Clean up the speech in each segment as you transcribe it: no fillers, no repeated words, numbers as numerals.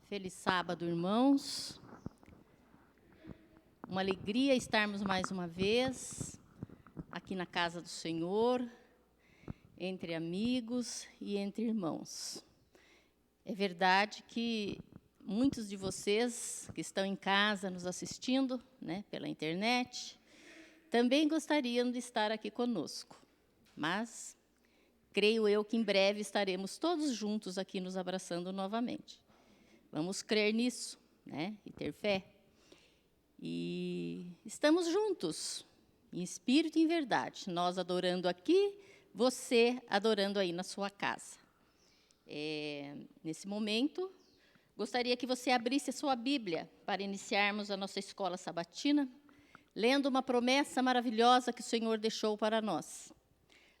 Feliz sábado, irmãos. Uma alegria estarmos mais uma vez aqui na casa do Senhor, entre amigos e entre irmãos. É verdade que muitos de vocês que estão em casa nos assistindo, pela internet, também gostariam de estar aqui conosco, mas creio eu que em breve estaremos todos juntos aqui nos abraçando novamente. Vamos crer nisso, e ter fé. E estamos juntos, em espírito e em verdade, nós adorando aqui, você adorando aí na sua casa. Nesse momento, gostaria que você abrisse a sua Bíblia para iniciarmos a nossa escola sabatina, lendo uma promessa maravilhosa que o Senhor deixou para nós.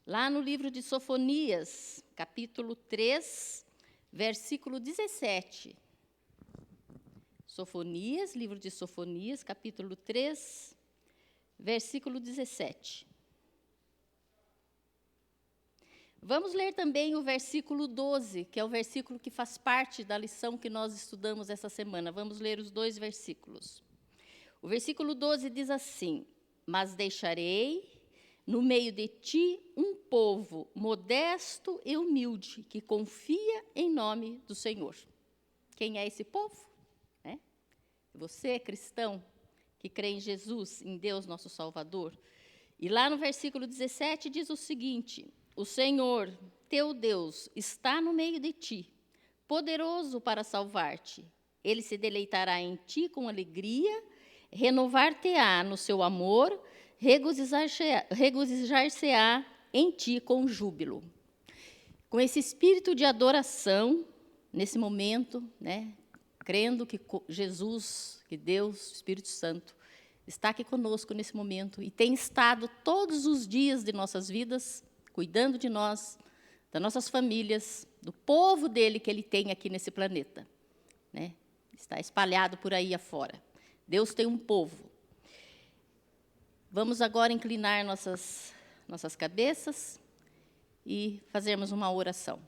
Lá no livro de Sofonias, capítulo 3, versículo 17. Sofonias, livro de Sofonias, capítulo 3, versículo 17. Vamos ler também o versículo 12, que é o versículo que faz parte da lição que nós estudamos essa semana. Vamos ler os dois versículos. O versículo 12 diz assim: Mas deixarei no meio de ti um povo modesto e humilde, que confia em nome do Senhor. Quem é esse povo? Você, cristão, que crê em Jesus, em Deus, nosso Salvador. E lá no versículo 17 diz o seguinte: O Senhor, teu Deus, está no meio de ti, poderoso para salvar-te. Ele se deleitará em ti com alegria, renovar-te-á no seu amor, regozijar-se-á em ti com júbilo. Com esse espírito de adoração, nesse momento, crendo que Jesus, que Deus, o Espírito Santo, está aqui conosco nesse momento e tem estado todos os dias de nossas vidas, cuidando de nós, das nossas famílias, do povo dele que ele tem aqui nesse planeta. Está espalhado por aí afora. Deus tem um povo. Vamos agora inclinar nossas cabeças e fazermos uma oração.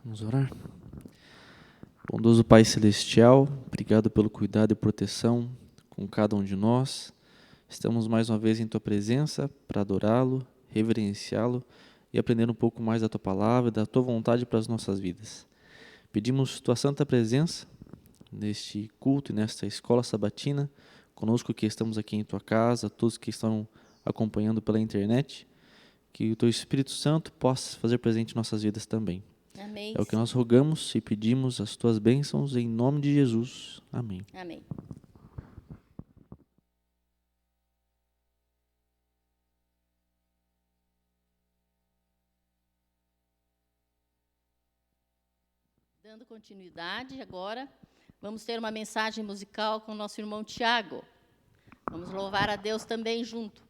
Vamos orar? Bondoso Pai Celestial, obrigado pelo cuidado e proteção com cada um de nós. Estamos mais uma vez em Tua presença para adorá-lo, reverenciá-lo e aprender um pouco mais da Tua palavra e da Tua vontade para as nossas vidas. Pedimos Tua santa presença neste culto e nesta escola sabatina, conosco que estamos aqui em Tua casa, todos que estão acompanhando pela internet, que o Teu Espírito Santo possa fazer presente em nossas vidas também. Amém. É o que nós rogamos e pedimos as Tuas bênçãos em nome de Jesus. Amém. Amém. Dando continuidade, agora vamos ter uma mensagem musical com o nosso irmão Tiago. Vamos louvar a Deus também junto.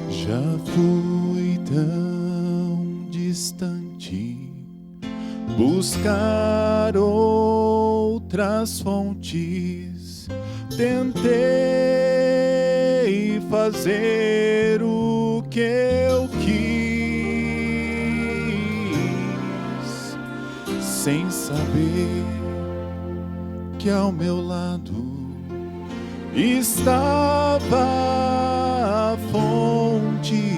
Já fui tão distante, buscar outras fontes, tentei fazer o que eu quis, sem saber que ao meu lado estava a fonte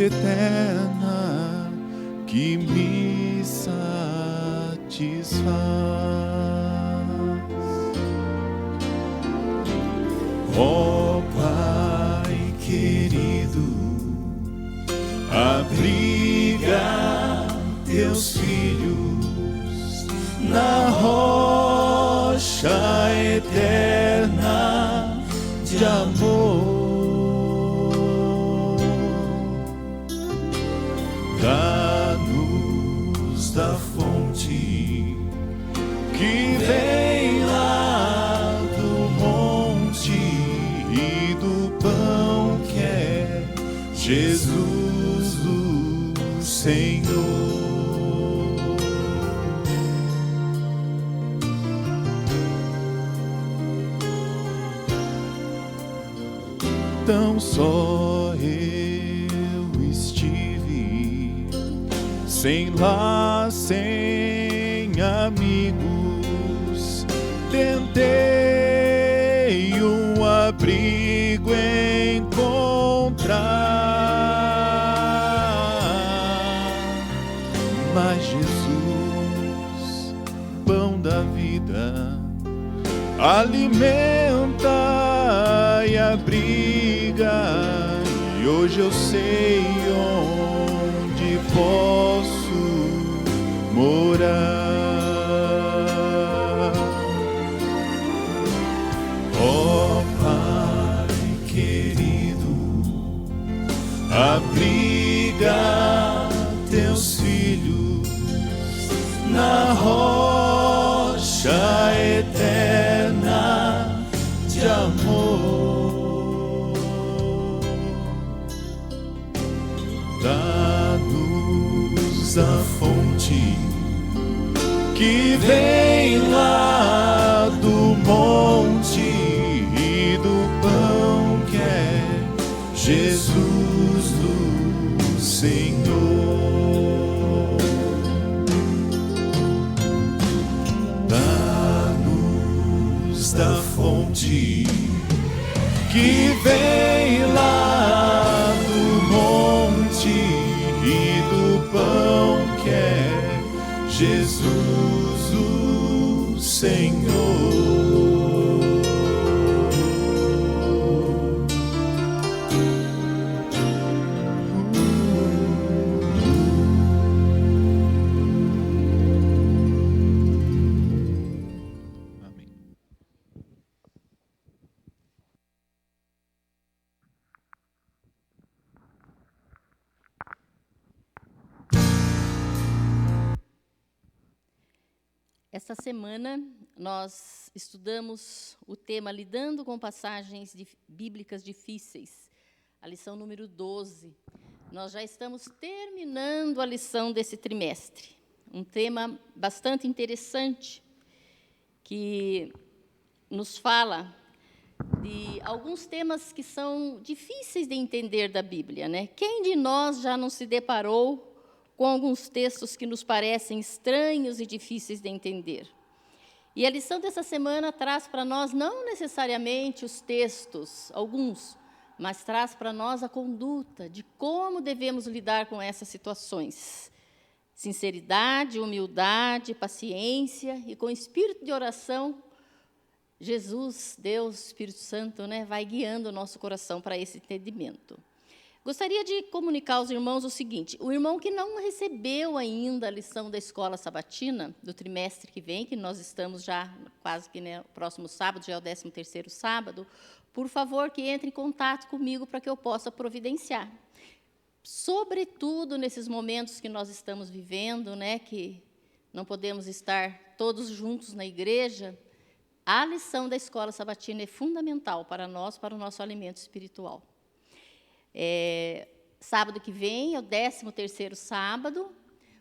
eterna que me satisfaz. Ó Pai, teus filhos na rocha eterna de amor. Dá-nos da fonte que vem lá do monte e do pão que é Jesus o Senhor. Tão só eu estive sem lar, sem amigos, tentei um abrigo encontrar, mas Jesus, pão da vida, alimenta e abriga, e hoje eu sei onde posso morar. Ó Pai querido, abriga teus filhos na rocha eterna de amor. Dá-nos a fonte que vem lá do monte e do pão que é Jesus o Senhor. Dá-nos da fonte que vem lá do monte e do pão que é Jesus o Senhor. Amém. Esta semana nós estudamos o tema Lidando com Passagens Bíblicas Difíceis, a lição número 12. Nós já estamos terminando a lição desse trimestre. Um tema bastante interessante, que nos fala de alguns temas que são difíceis de entender da Bíblia, né? Quem de nós já não se deparou com alguns textos que nos parecem estranhos e difíceis de entender? E a lição dessa semana traz para nós não necessariamente os textos, alguns, mas traz para nós a conduta de como devemos lidar com essas situações. Sinceridade, humildade, paciência e com espírito de oração, Jesus, Deus, Espírito Santo, né, vai guiando o nosso coração para esse entendimento. Gostaria de comunicar aos irmãos o seguinte: o irmão que não recebeu ainda a lição da escola sabatina, do trimestre que vem, que nós estamos já quase que, né, próximo sábado, já é o 13º sábado, por favor, que entre em contato comigo para que eu possa providenciar. Sobretudo nesses momentos que nós estamos vivendo, né, que não podemos estar todos juntos na igreja, a lição da escola sabatina é fundamental para nós, para o nosso alimento espiritual. Sábado que vem é o 13º sábado.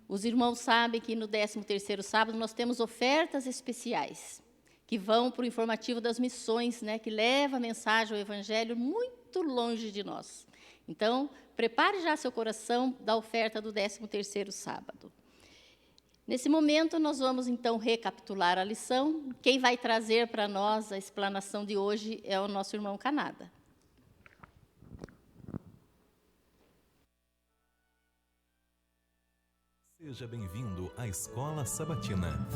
Os irmãos sabem que no 13º sábado nós temos ofertas especiais, que vão para o informativo das missões, né, que leva a mensagem, o evangelho, muito longe de nós. Então, prepare já seu coração da oferta do 13º sábado. Nesse momento, nós vamos, então, recapitular a lição. Quem vai trazer para nós a explanação de hoje é o nosso irmão Canada. Seja bem-vindo à Escola Sabatina.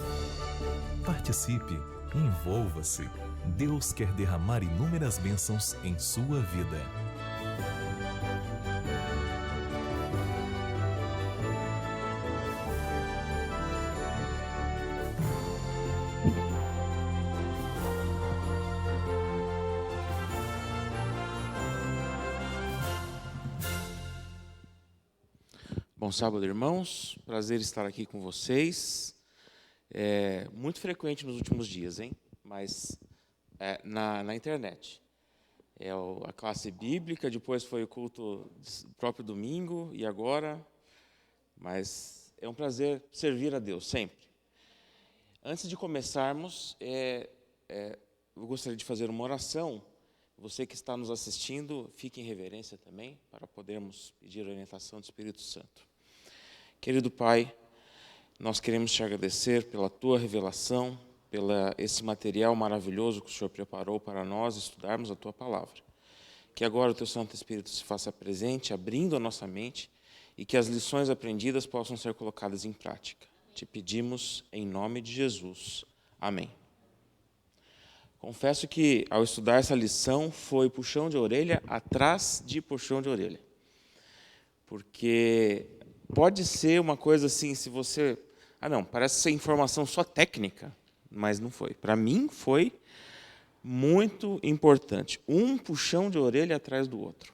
Participe, envolva-se. Deus quer derramar inúmeras bênçãos em sua vida. Bom sábado, irmãos. Prazer estar aqui com vocês. É muito frequente nos últimos dias, hein? Mas na internet. A classe bíblica, depois foi o culto próprio domingo e agora. Mas é um prazer servir a Deus, sempre. Antes de começarmos, eu gostaria de fazer uma oração. Você que está nos assistindo, fique em reverência também, para podermos pedir a orientação do Espírito Santo. Querido Pai, nós queremos te agradecer pela tua revelação, esse material maravilhoso que o Senhor preparou para nós estudarmos a tua palavra. Que agora o teu Santo Espírito se faça presente, abrindo a nossa mente, e que as lições aprendidas possam ser colocadas em prática. Te pedimos em nome de Jesus. Amém. Confesso que, ao estudar essa lição, foi puxão de orelha atrás de puxão de orelha. Porque pode ser uma coisa assim, se você... parece ser informação só técnica, mas não foi. Para mim, foi muito importante. Um puxão de orelha atrás do outro.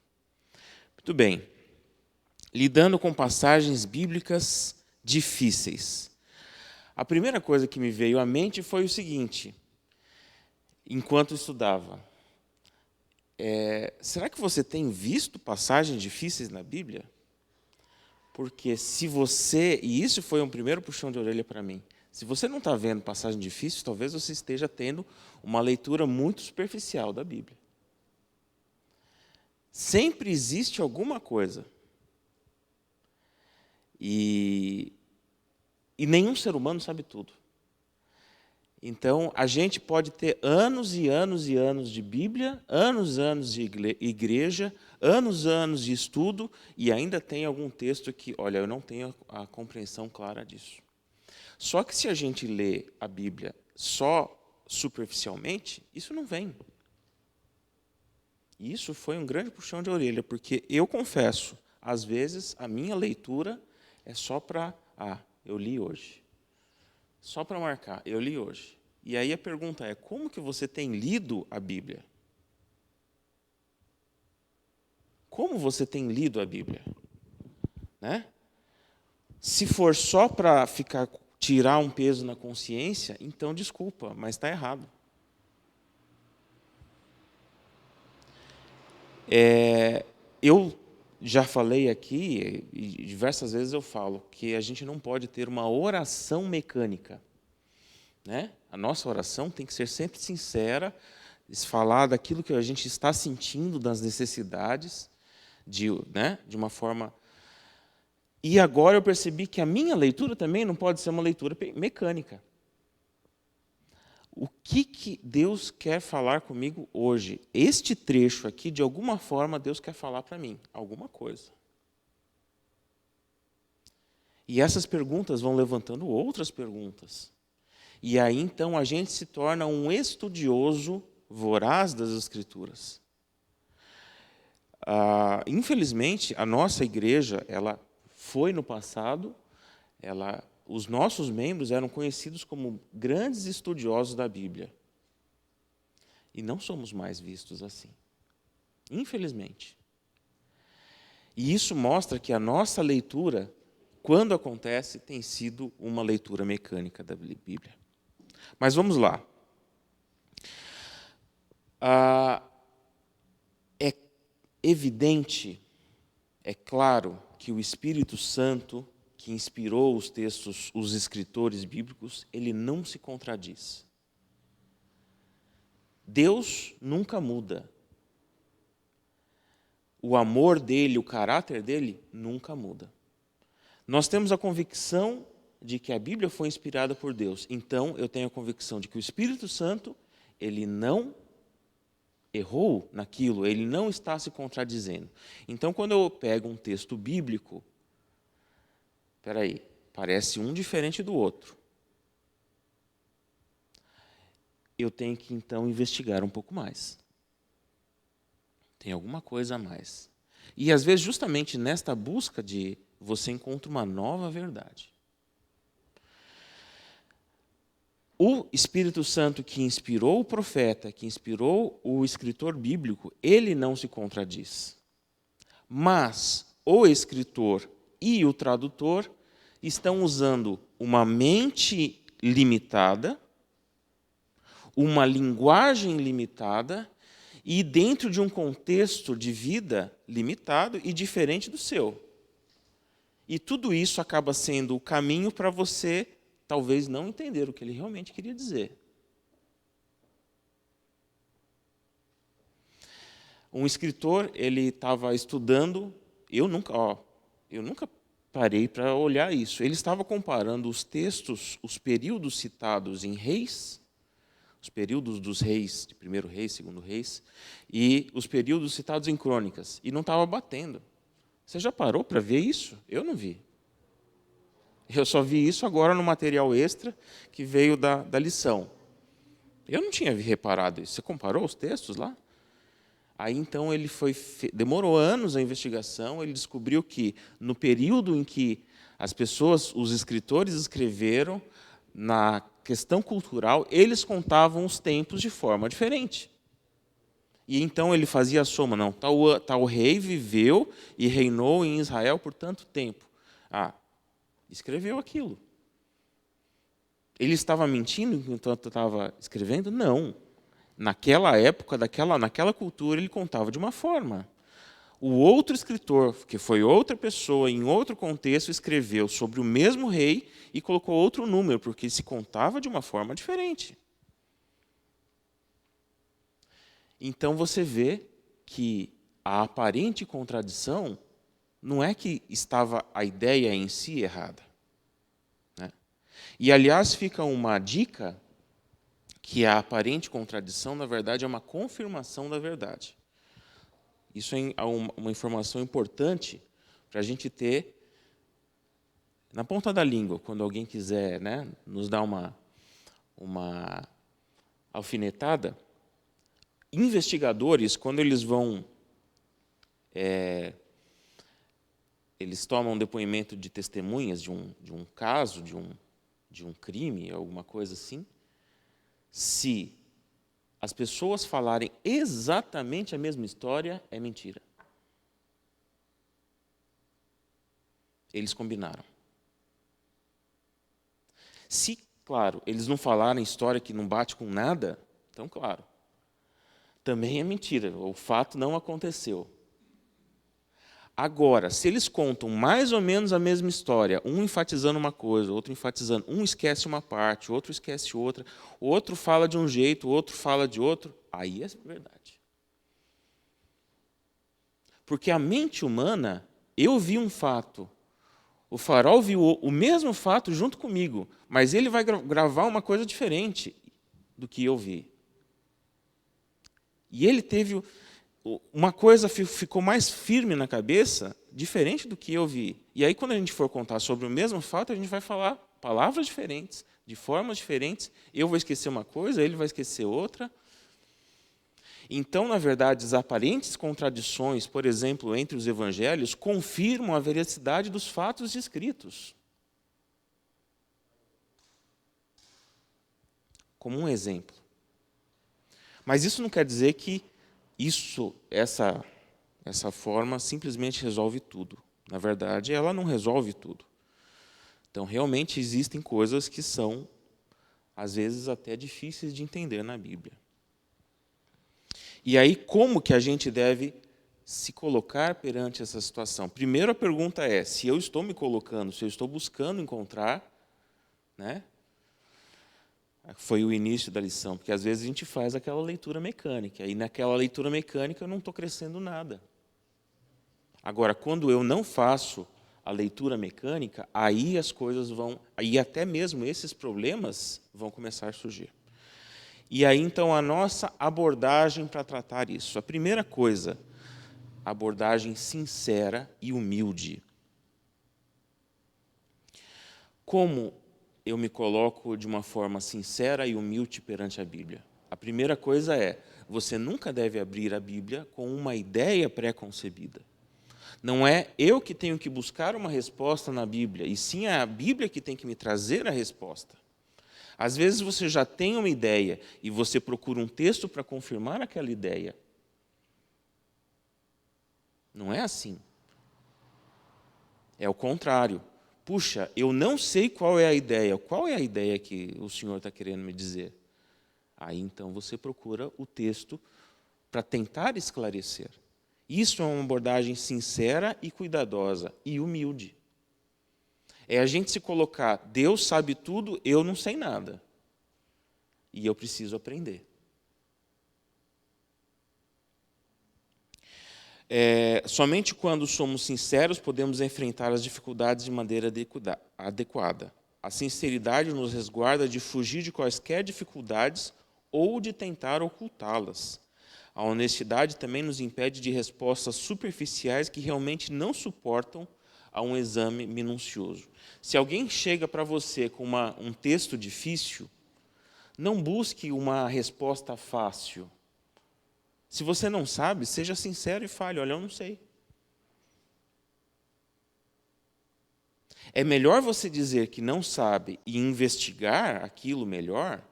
Muito bem. Lidando com passagens bíblicas difíceis. A primeira coisa que me veio à mente foi o seguinte... Enquanto estudava, será que você tem visto passagens difíceis na Bíblia? Porque se você, e isso foi um primeiro puxão de orelha para mim, se você não está vendo passagem difícil, talvez você esteja tendo uma leitura muito superficial da Bíblia. Sempre existe alguma coisa. E nenhum ser humano sabe tudo. Então, a gente pode ter anos e anos e anos de Bíblia, anos de igreja, anos de estudo, e ainda tem algum texto que, olha, eu não tenho a compreensão clara disso. Só que se a gente lê a Bíblia só superficialmente, isso não vem. E isso foi um grande puxão de orelha, porque eu confesso, às vezes, a minha leitura é só para, eu li hoje. Só para marcar, eu li hoje. E aí a pergunta é, como que você tem lido a Bíblia? Como você tem lido a Bíblia? Né? Se for só para tirar um peso na consciência, então desculpa, mas está errado. Eu já falei aqui, e diversas vezes eu falo, que a gente não pode ter uma oração mecânica. Né? A nossa oração tem que ser sempre sincera, falar daquilo que a gente está sentindo, das necessidades, de uma forma... E agora eu percebi que a minha leitura também não pode ser uma leitura mecânica. O que Deus quer falar comigo hoje? Este trecho aqui, de alguma forma, Deus quer falar para mim. Alguma coisa. E essas perguntas vão levantando outras perguntas. E aí, então, a gente se torna um estudioso voraz das Escrituras. Infelizmente, a nossa igreja, ela foi no passado, os nossos membros eram conhecidos como grandes estudiosos da Bíblia. E não somos mais vistos assim. Infelizmente. E isso mostra que a nossa leitura, quando acontece, tem sido uma leitura mecânica da Bíblia. Mas vamos lá. É evidente, é claro, que o Espírito Santo, que inspirou os textos, os escritores bíblicos, ele não se contradiz. Deus nunca muda. O amor dele, o caráter dele, nunca muda. Nós temos a convicção de que a Bíblia foi inspirada por Deus. Então, eu tenho a convicção de que o Espírito Santo, ele não errou naquilo, ele não está se contradizendo. Então, quando eu pego um texto bíblico, parece um diferente do outro. Eu tenho que, então, investigar um pouco mais. Tem alguma coisa a mais. E, às vezes, justamente nesta busca você encontra uma nova verdade. O Espírito Santo que inspirou o profeta, que inspirou o escritor bíblico, ele não se contradiz. Mas o escritor e o tradutor estão usando uma mente limitada, uma linguagem limitada e dentro de um contexto de vida limitado e diferente do seu. E tudo isso acaba sendo o caminho para você, talvez, não entender o que ele realmente queria dizer. Um escritor, ele estava estudando, eu nunca parei para olhar isso. Ele estava comparando os textos, os períodos citados em Reis, os períodos dos reis, de primeiro reis, segundo reis, e os períodos citados em Crônicas, e não estava batendo. Você já parou para ver isso? Eu não vi. Eu só vi isso agora no material extra que veio da lição. Eu não tinha reparado isso. Você comparou os textos lá? Aí, então, ele demorou anos a investigação, ele descobriu que, no período em que as pessoas, os escritores escreveram, na questão cultural, eles contavam os tempos de forma diferente. E, então, ele fazia a soma, não, tal rei viveu e reinou em Israel por tanto tempo. Escreveu aquilo. Ele estava mentindo enquanto estava escrevendo? Não. Naquela época, naquela cultura, ele contava de uma forma. O outro escritor, que foi outra pessoa, em outro contexto, escreveu sobre o mesmo rei e colocou outro número, porque se contava de uma forma diferente. Então você vê que a aparente contradição não é que estava a ideia em si errada. Né? E, aliás, fica uma dica que a aparente contradição, na verdade, é uma confirmação da verdade. Isso é uma informação importante para a gente ter na ponta da língua, quando alguém quiser, né, nos dar uma alfinetada. Investigadores, quando eles vão... eles tomam depoimento de testemunhas de um caso, de um crime, alguma coisa assim. Se as pessoas falarem exatamente a mesma história, é mentira. Eles combinaram. Se, claro, eles não falarem história que não bate com nada, então, claro, também é mentira, o fato não aconteceu. Agora, se eles contam mais ou menos a mesma história, um enfatizando uma coisa, outro enfatizando, um esquece uma parte, outro esquece outra, outro fala de um jeito, outro fala de outro, aí é verdade. Porque a mente humana, eu vi um fato, o Farol viu o mesmo fato junto comigo, mas ele vai gravar uma coisa diferente do que eu vi. E ele teve... uma coisa ficou mais firme na cabeça, diferente do que eu vi. E aí, quando a gente for contar sobre o mesmo fato, a gente vai falar palavras diferentes, de formas diferentes. Eu vou esquecer uma coisa, ele vai esquecer outra. Então, na verdade, as aparentes contradições, por exemplo, entre os evangelhos, confirmam a veracidade dos fatos escritos. Como um exemplo. Mas isso não quer dizer que essa forma simplesmente resolve tudo. Na verdade, ela não resolve tudo. Então, realmente existem coisas que são, às vezes, até difíceis de entender na Bíblia. E aí, como que a gente deve se colocar perante essa situação? Primeiro, a pergunta é, se eu estou me colocando, se eu estou buscando encontrar, né? Foi o início da lição, porque às vezes a gente faz aquela leitura mecânica, e naquela leitura mecânica eu não estou crescendo nada. Agora, quando eu não faço a leitura mecânica, aí as coisas vão, aí até mesmo esses problemas vão começar a surgir. E aí, então, a nossa abordagem para tratar isso. A primeira coisa, abordagem sincera e humilde. Como eu me coloco de uma forma sincera e humilde perante a Bíblia? A primeira coisa é, você nunca deve abrir a Bíblia com uma ideia pré-concebida. Não é eu que tenho que buscar uma resposta na Bíblia, e sim é a Bíblia que tem que me trazer a resposta. Às vezes você já tem uma ideia e você procura um texto para confirmar aquela ideia. Não é assim. É o contrário. Puxa, eu não sei qual é a ideia. Qual é a ideia que o Senhor está querendo me dizer? Aí, então, você procura o texto para tentar esclarecer. Isso é uma abordagem sincera e cuidadosa e humilde. É a gente se colocar, Deus sabe tudo, eu não sei nada. E eu preciso aprender. Somente quando somos sinceros podemos enfrentar as dificuldades de maneira adequada. A sinceridade nos resguarda de fugir de quaisquer dificuldades ou de tentar ocultá-las. A honestidade também nos impede de respostas superficiais que realmente não suportam a um exame minucioso. Se alguém chega para você com um texto difícil, não busque uma resposta fácil. Se você não sabe, seja sincero e fale, olha, eu não sei. É melhor você dizer que não sabe e investigar aquilo melhor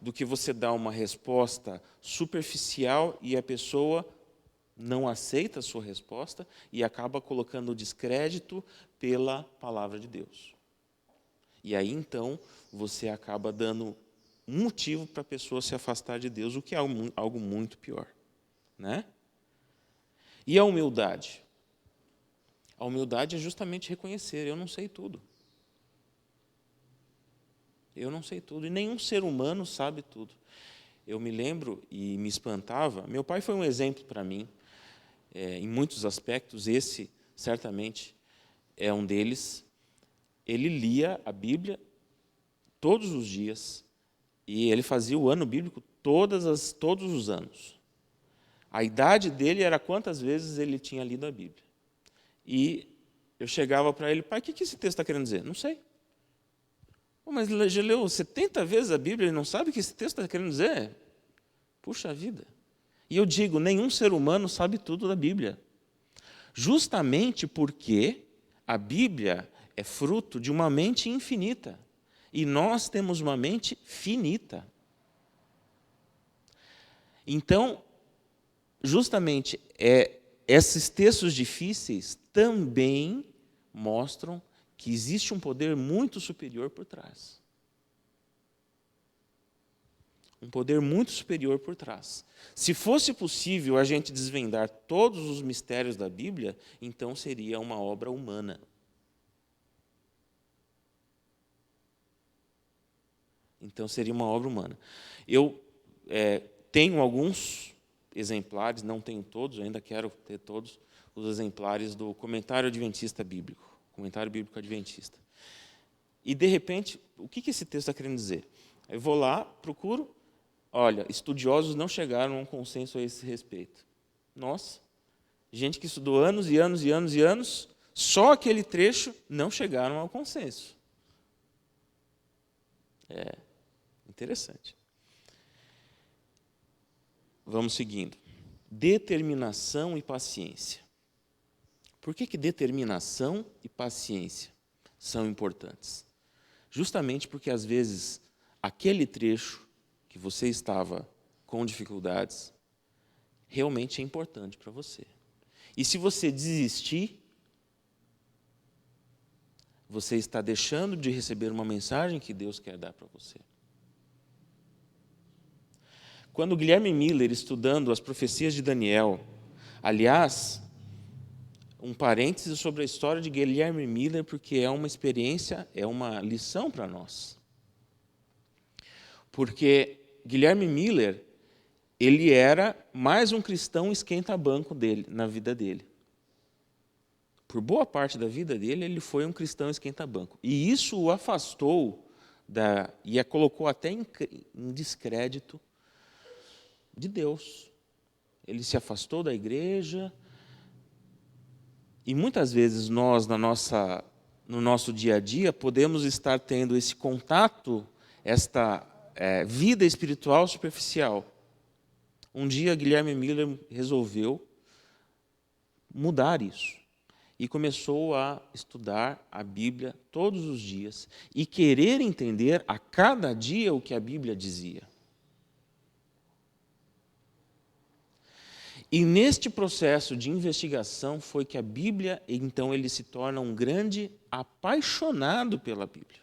do que você dar uma resposta superficial e a pessoa não aceita a sua resposta e acaba colocando descrédito pela palavra de Deus. E aí, então, você acaba dando um motivo para a pessoa se afastar de Deus, o que é algo muito pior. Né? E a humildade? A humildade é justamente reconhecer, eu não sei tudo. Eu não sei tudo, e nenhum ser humano sabe tudo. Eu me lembro e me espantava, meu pai foi um exemplo para mim, em muitos aspectos, esse certamente é um deles. Ele lia a Bíblia todos os dias, e ele fazia o ano bíblico todos os anos. A idade dele era quantas vezes ele tinha lido a Bíblia. E eu chegava para ele, pai, o que esse texto está querendo dizer? Não sei. Mas ele já leu 70 vezes a Bíblia e não sabe o que esse texto está querendo dizer? Puxa vida. E eu digo, nenhum ser humano sabe tudo da Bíblia. Justamente porque a Bíblia é fruto de uma mente infinita. E nós temos uma mente finita. Então, justamente, esses textos difíceis também mostram que existe um poder muito superior por trás. Um poder muito superior por trás. Se fosse possível a gente desvendar todos os mistérios da Bíblia, então seria uma obra humana. Então seria uma obra humana. Eu tenho alguns exemplares, não tenho todos, ainda quero ter todos os exemplares do Comentário Adventista Bíblico, Comentário Bíblico Adventista. E, de repente, o que esse texto está querendo dizer? Eu vou lá, procuro, olha, estudiosos não chegaram a um consenso a esse respeito. Nossa, gente que estudou anos e anos e anos e anos, só aquele trecho não chegaram ao consenso. É interessante. Vamos seguindo. Determinação e paciência. Por que determinação e paciência são importantes? Justamente porque, às vezes, aquele trecho que você estava com dificuldades realmente é importante para você. E se você desistir, você está deixando de receber uma mensagem que Deus quer dar para você. Quando Guilherme Miller, estudando as profecias de Daniel, aliás, um parêntese sobre a história de Guilherme Miller, porque é uma experiência, é uma lição para nós. Porque Guilherme Miller, ele era mais um cristão esquenta-banco na vida dele. Por boa parte da vida dele, ele foi um cristão esquenta-banco. E isso o afastou e a colocou até em descrédito de Deus. Ele se afastou da igreja. E muitas vezes nós, no nosso dia a dia, podemos estar tendo esse contato, esta vida espiritual superficial. Um dia, Guilherme Miller resolveu mudar isso. E começou a estudar a Bíblia todos os dias e querer entender a cada dia o que a Bíblia dizia. E neste processo de investigação foi que a Bíblia, então, ele se torna um grande apaixonado pela Bíblia.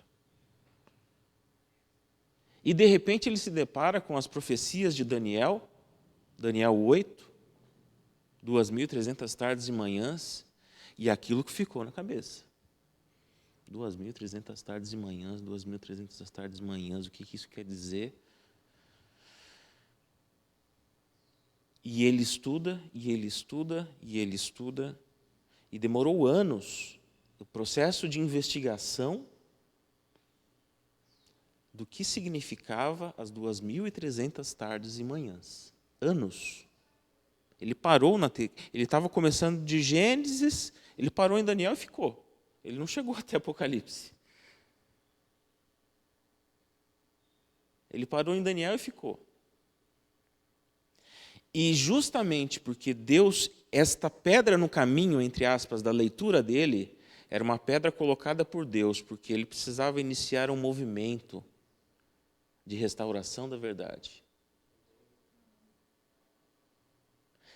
E, de repente, ele se depara com as profecias de Daniel, Daniel 8, 2.300 tardes e manhãs, e aquilo que ficou na cabeça. 2.300 tardes e manhãs, 2.300 tardes e manhãs, o que isso quer dizer? E ele estuda, e ele estuda, e ele estuda, e demorou anos o processo de investigação do que significava as 2.300 tardes e manhãs. Anos. Ele parou ele estava começando de Gênesis, ele parou em Daniel e ficou. Ele não chegou até Apocalipse. Ele parou em Daniel e ficou. E justamente porque Deus, esta pedra no caminho, entre aspas, da leitura dele, era uma pedra colocada por Deus, porque ele precisava iniciar um movimento de restauração da verdade.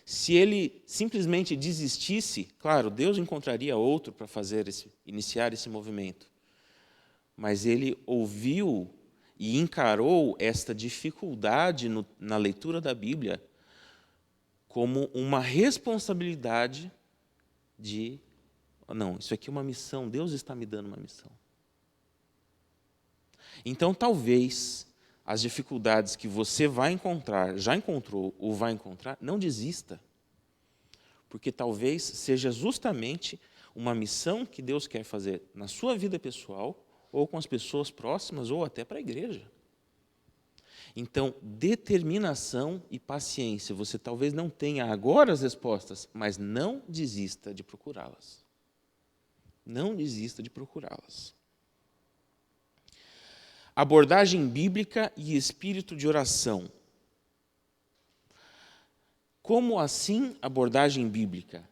Se ele simplesmente desistisse, claro, Deus encontraria outro para iniciar esse movimento. Mas ele ouviu e encarou esta dificuldade na leitura da Bíblia como uma responsabilidade de, não, isso aqui é uma missão, Deus está me dando uma missão. Então, talvez, as dificuldades que você vai encontrar, já encontrou ou vai encontrar, não desista. Porque talvez seja justamente uma missão que Deus quer fazer na sua vida pessoal, ou com as pessoas próximas, ou até para a igreja. Então, determinação e paciência. Você talvez não tenha agora as respostas, mas não desista de procurá-las. Não desista de procurá-las. Abordagem bíblica e espírito de oração. Como assim abordagem bíblica?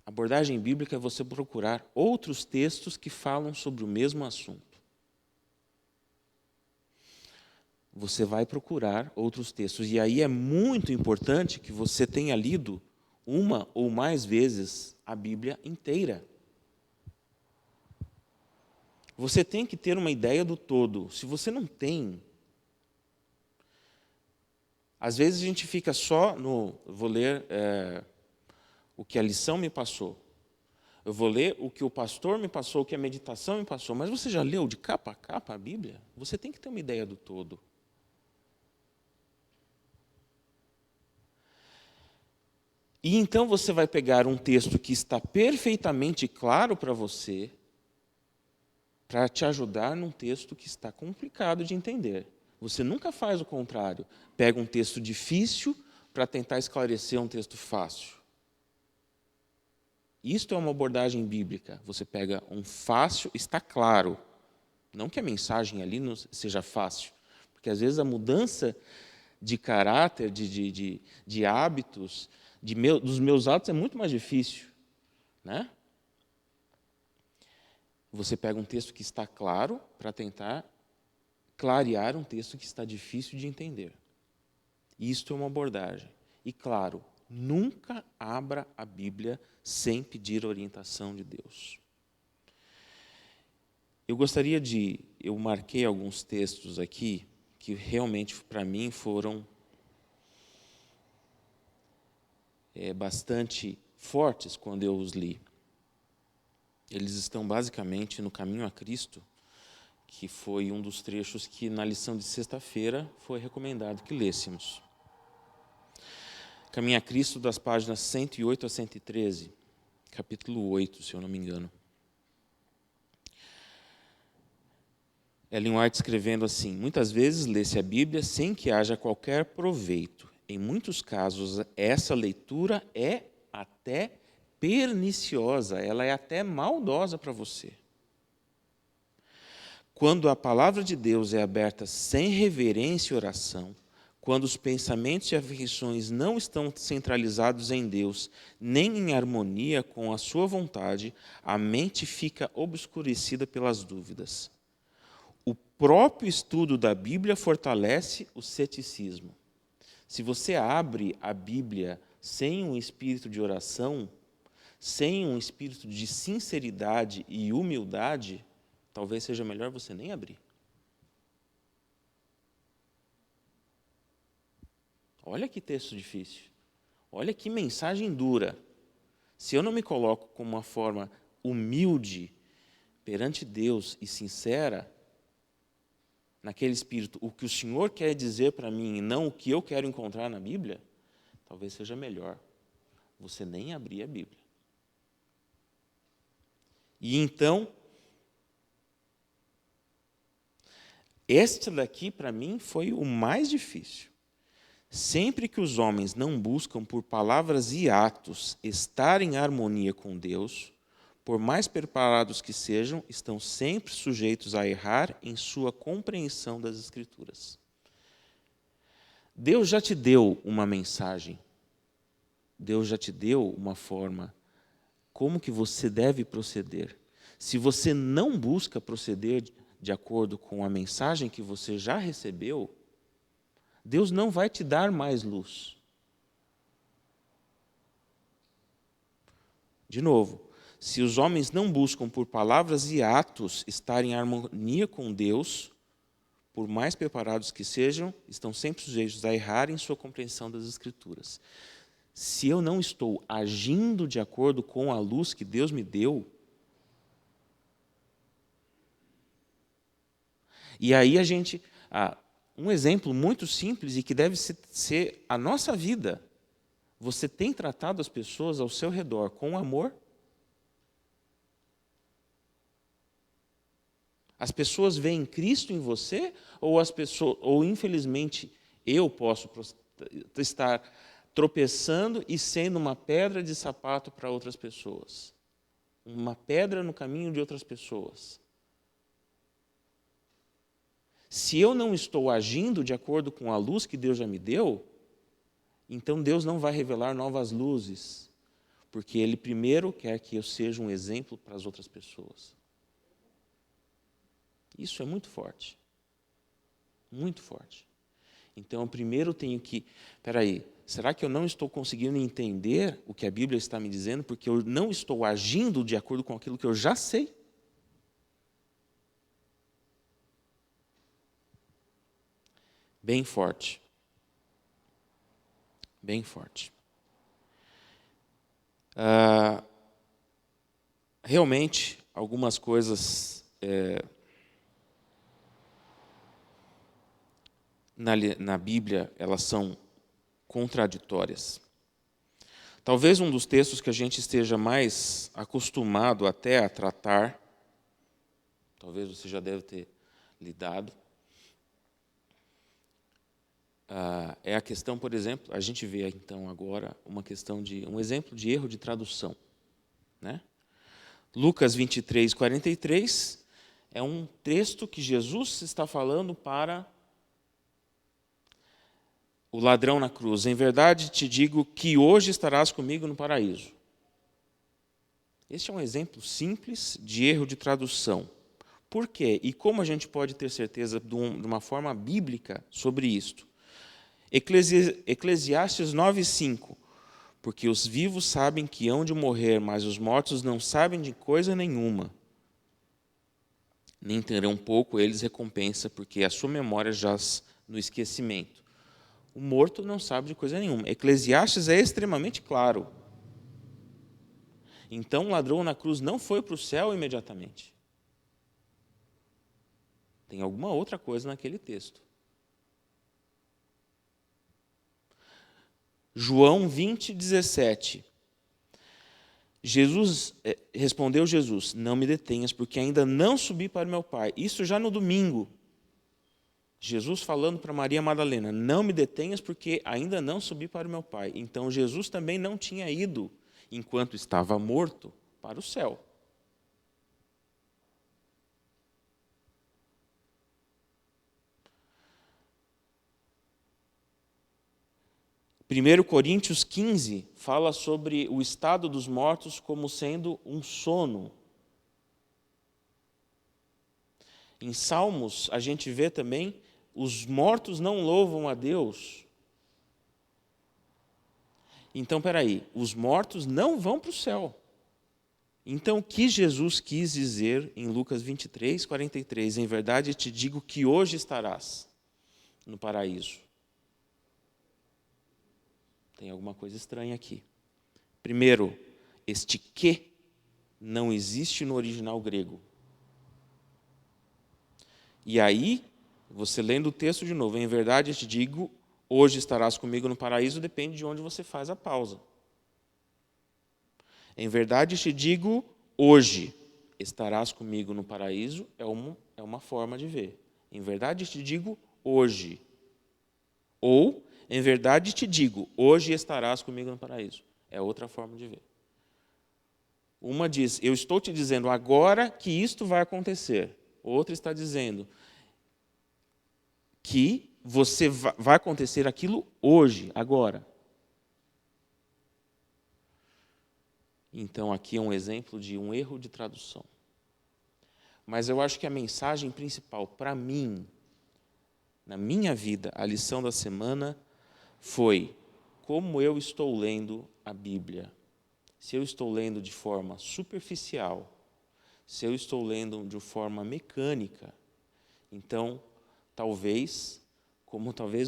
Abordagem bíblica é você procurar outros textos que falam sobre o mesmo assunto. Você vai procurar outros textos. E aí é muito importante que você tenha lido uma ou mais vezes a Bíblia inteira. Você tem que ter uma ideia do todo. Se você não tem, às vezes a gente fica só no... Vou ler o que a lição me passou. Eu vou ler o que o pastor me passou, o que a meditação me passou. Mas você já leu de capa a capa a Bíblia? Você tem que ter uma ideia do todo. E então você vai pegar um texto que está perfeitamente claro para você, para te ajudar num texto que está complicado de entender. Você nunca faz o contrário. Pega um texto difícil para tentar esclarecer um texto fácil. Isto é uma abordagem bíblica. Você pega um fácil, está claro. Não que a mensagem ali não seja fácil, porque às vezes a mudança de caráter, de hábitos, dos meus atos é muito mais difícil, né? Você pega um texto que está claro para tentar clarear um texto que está difícil de entender. Isto é uma abordagem. E, claro, nunca abra a Bíblia sem pedir a orientação de Deus. Eu marquei alguns textos aqui que realmente, para mim, foram bastante fortes quando eu os li. Eles estão basicamente no Caminho a Cristo, que foi um dos trechos que na lição de sexta-feira foi recomendado que lêssemos. Caminho a Cristo, das páginas 108 a 113, capítulo 8, se eu não me engano. Ellen White escrevendo assim: muitas vezes lê-se a Bíblia sem que haja qualquer proveito. Em muitos casos, essa leitura é até perniciosa, ela é até maldosa para você. Quando a palavra de Deus é aberta sem reverência e oração, quando os pensamentos e afeições não estão centralizados em Deus, nem em harmonia com a sua vontade, a mente fica obscurecida pelas dúvidas. O próprio estudo da Bíblia fortalece o ceticismo. Se você abre a Bíblia sem um espírito de oração, sem um espírito de sinceridade e humildade, talvez seja melhor você nem abrir. Olha que texto difícil. Olha que mensagem dura. Se eu não me coloco como uma forma humilde perante Deus e sincera, naquele espírito, o que o Senhor quer dizer para mim e não o que eu quero encontrar na Bíblia, talvez seja melhor você nem abrir a Bíblia. E então, este daqui para mim foi o mais difícil. Sempre que os homens não buscam por palavras e atos estar em harmonia com Deus, por mais preparados que sejam, estão sempre sujeitos a errar em sua compreensão das Escrituras. Deus já te deu uma mensagem. Deus já te deu uma forma como que você deve proceder. Se você não busca proceder de acordo com a mensagem que você já recebeu, Deus não vai te dar mais luz. De novo, se os homens não buscam por palavras e atos estar em harmonia com Deus, por mais preparados que sejam, estão sempre sujeitos a errar em sua compreensão das Escrituras. Se eu não estou agindo de acordo com a luz que Deus me deu, e aí a gente... um exemplo muito simples e que deve ser a nossa vida. Você tem tratado as pessoas ao seu redor com amor? As pessoas veem Cristo em você ou infelizmente eu posso estar tropeçando e sendo uma pedra de sapato para outras pessoas? Uma pedra no caminho de outras pessoas. Se eu não estou agindo de acordo com a luz que Deus já me deu, então Deus não vai revelar novas luzes, porque Ele primeiro quer que eu seja um exemplo para as outras pessoas. Isso é muito forte. Muito forte. Então, eu primeiro tenho que... será que eu não estou conseguindo entender o que a Bíblia está me dizendo, porque eu não estou agindo de acordo com aquilo que eu já sei? Bem forte. Bem forte. Realmente, algumas coisas na Bíblia, elas são contraditórias. Talvez um dos textos que a gente esteja mais acostumado até a tratar, talvez você já deve ter lidado, é a questão, por exemplo, a gente vê então agora um exemplo de erro de tradução, né? Lucas 23, 43 é um texto que Jesus está falando para o ladrão na cruz. Em verdade te digo que hoje estarás comigo no paraíso. Este é um exemplo simples de erro de tradução. Por quê? E como a gente pode ter certeza de uma forma bíblica sobre isto? Eclesiastes 9:5. Porque os vivos sabem que hão de morrer, mas os mortos não sabem de coisa nenhuma. Nem terão pouco eles recompensa, porque a sua memória jaz no esquecimento. O morto não sabe de coisa nenhuma. Eclesiastes é extremamente claro. Então o ladrão na cruz não foi para o céu imediatamente. Tem alguma outra coisa naquele texto. João 20, 17. Respondeu Jesus, não me detenhas, porque ainda não subi para o meu Pai. Isso já no domingo. Jesus falando para Maria Madalena, não me detenhas, porque ainda não subi para o meu Pai. Então Jesus também não tinha ido, enquanto estava morto, para o céu. Primeiro Coríntios 15 fala sobre o estado dos mortos como sendo um sono. Em Salmos, a gente vê também, os mortos não louvam a Deus. Então, peraí, os mortos não vão para o céu. Então, o que Jesus quis dizer em Lucas 23, 43? Em verdade, eu te digo que hoje estarás no paraíso. Tem alguma coisa estranha aqui. Primeiro, este que não existe no original grego. E aí, você lendo o texto de novo, em verdade, eu te digo, hoje estarás comigo no paraíso, depende de onde você faz a pausa. Em verdade te digo, hoje estarás comigo no paraíso, é uma forma de ver. Em verdade te digo, hoje. Ou, em verdade te digo, hoje estarás comigo no paraíso. É outra forma de ver. Uma diz, eu estou te dizendo agora que isto vai acontecer. Outra está dizendo que vai acontecer aquilo hoje, agora. Então, aqui é um exemplo de um erro de tradução. Mas eu acho que a mensagem principal para mim, na minha vida, a lição da semana, foi como eu estou lendo a Bíblia. Se eu estou lendo de forma superficial, se eu estou lendo de forma mecânica, então, talvez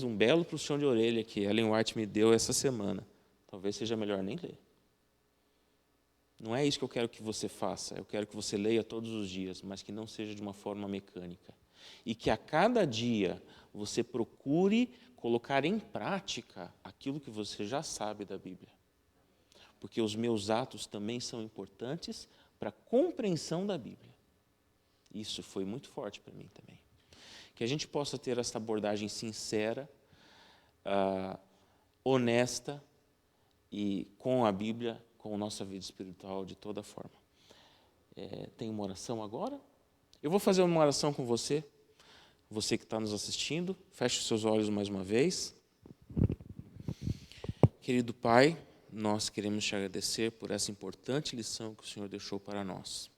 um belo puxão de orelha que Ellen White me deu essa semana, talvez seja melhor nem ler. Não é isso que eu quero que você faça. Eu quero que você leia todos os dias, mas que não seja de uma forma mecânica. E que a cada dia você procure colocar em prática aquilo que você já sabe da Bíblia. Porque os meus atos também são importantes para a compreensão da Bíblia. Isso foi muito forte para mim também. Que a gente possa ter essa abordagem sincera, honesta e com a Bíblia, com a nossa vida espiritual de toda forma. Tem uma oração agora? Eu vou fazer uma oração com você, você que está nos assistindo. Feche os seus olhos mais uma vez. Querido Pai, nós queremos te agradecer por essa importante lição que o Senhor deixou para nós.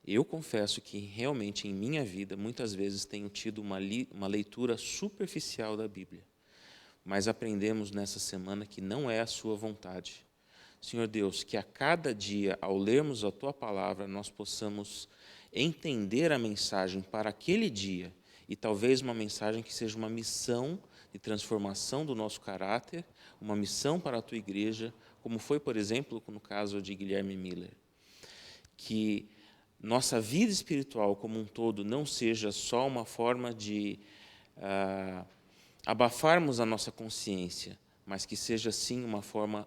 Eu confesso que realmente em minha vida, muitas vezes tenho tido uma leitura superficial da Bíblia. Mas aprendemos nessa semana que não é a sua vontade. Senhor Deus, que a cada dia, ao lermos a Tua palavra, nós possamos entender a mensagem para aquele dia e talvez uma mensagem que seja uma missão de transformação do nosso caráter, uma missão para a Tua igreja, como foi, por exemplo, no caso de Guilherme Miller. Que nossa vida espiritual como um todo não seja só uma forma de abafarmos a nossa consciência, mas que seja, sim,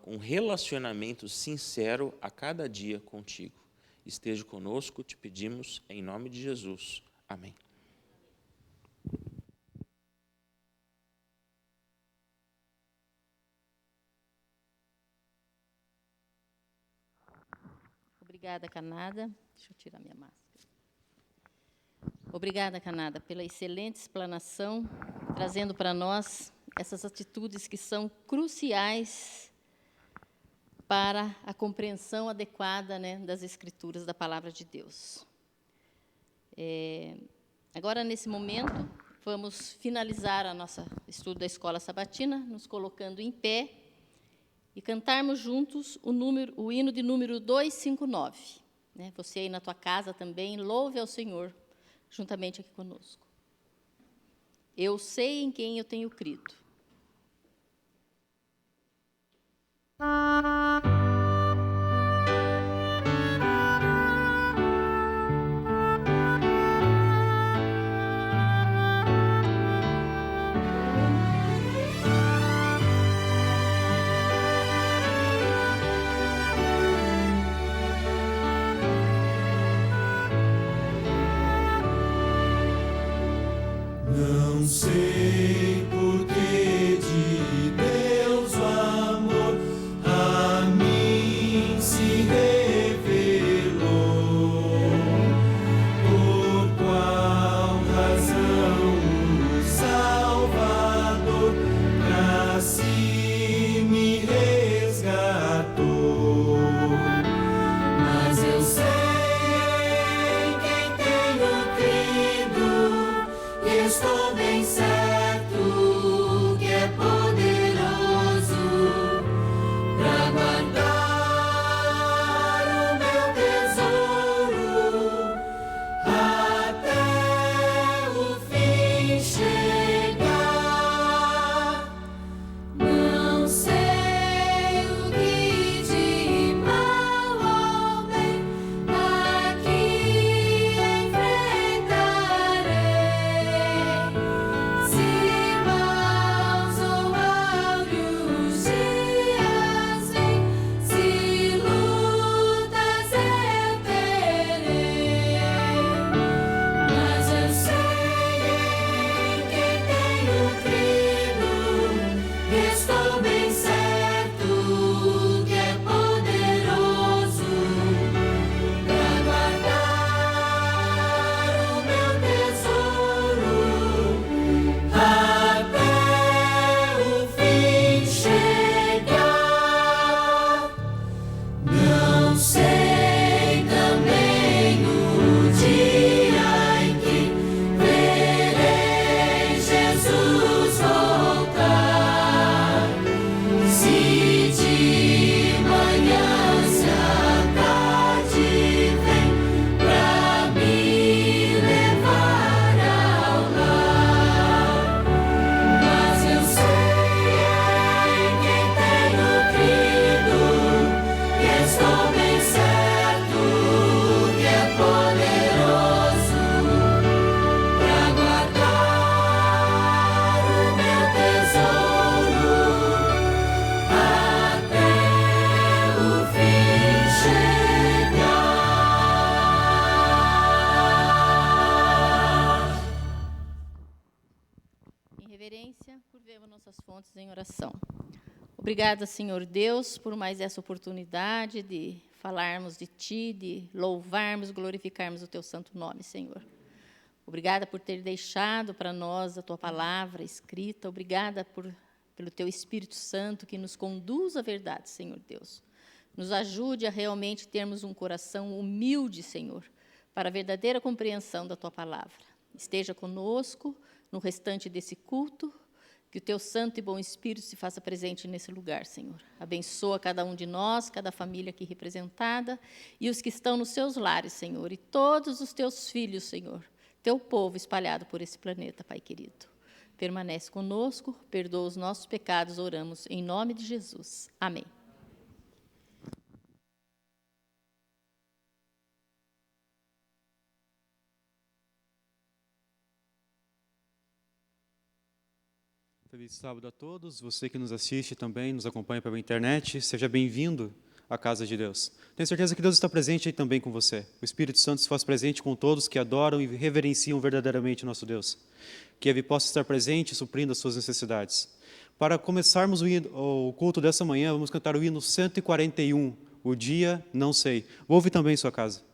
um relacionamento sincero a cada dia contigo. Esteja conosco, te pedimos, em nome de Jesus. Amém. Obrigada, Canada. Deixa eu tirar minha máscara. Obrigada, Canada, pela excelente explanação, trazendo para nós essas atitudes que são cruciais para a compreensão adequada, né, das Escrituras, da Palavra de Deus. Agora, nesse momento, vamos finalizar o nosso estudo da Escola Sabatina, nos colocando em pé e cantarmos juntos o hino de número 259. Né? Você aí na tua casa também, louve ao Senhor, juntamente aqui conosco. Eu sei em quem eu tenho crido. Não sei por que de Deus o amor a mim se revelou. Por qual razão o Salvador pra si me resgatou. Mas eu sei em quem tenho crido. Estou bem certo. paciência, curvemos nossas fontes em oração. Obrigada, Senhor Deus, por mais essa oportunidade de falarmos de Ti, de louvarmos, glorificarmos o Teu santo nome, Senhor. Obrigada por ter deixado para nós a Tua palavra escrita. Obrigada pelo Teu Espírito Santo que nos conduz à verdade, Senhor Deus. Nos ajude a realmente termos um coração humilde, Senhor, para a verdadeira compreensão da Tua palavra. Esteja conosco no restante desse culto, que o Teu santo e bom Espírito se faça presente nesse lugar, Senhor. Abençoa cada um de nós, cada família aqui representada, e os que estão nos seus lares, Senhor, e todos os Teus filhos, Senhor, Teu povo espalhado por esse planeta, Pai querido. Permanece conosco, perdoa os nossos pecados, oramos em nome de Jesus. Amém. Feliz sábado a todos. Você que nos assiste também, nos acompanha pela internet, seja bem-vindo à casa de Deus. Tenho certeza que Deus está presente aí também com você. O Espírito Santo se faz presente com todos que adoram e reverenciam verdadeiramente o nosso Deus. Que Ele possa estar presente, suprindo as suas necessidades. Para começarmos o culto dessa manhã, vamos cantar o hino 141, O Dia Não Sei. Ouve também em sua casa.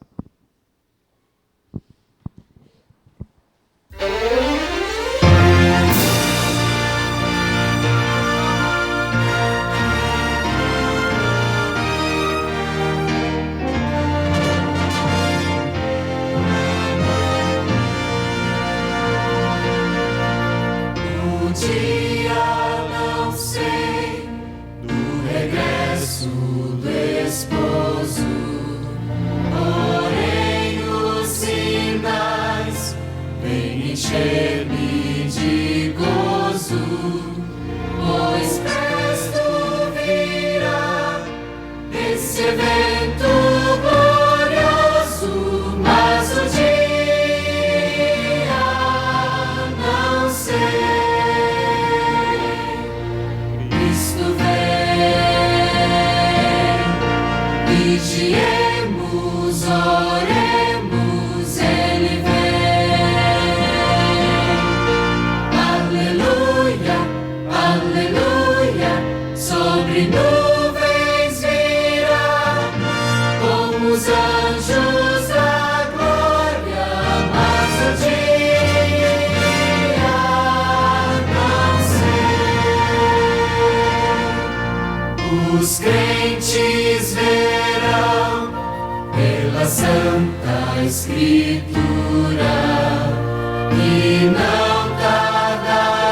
Encher-me de gozo, pois presto virá esse evento glorioso, mas o dia não sei. Cristo vem, vigiemos, oremos, Ele vem. Sobre nuvens virá, com os anjos da glória, mas o dia não sei. Os crentes verão pela Santa Escritura e não tardará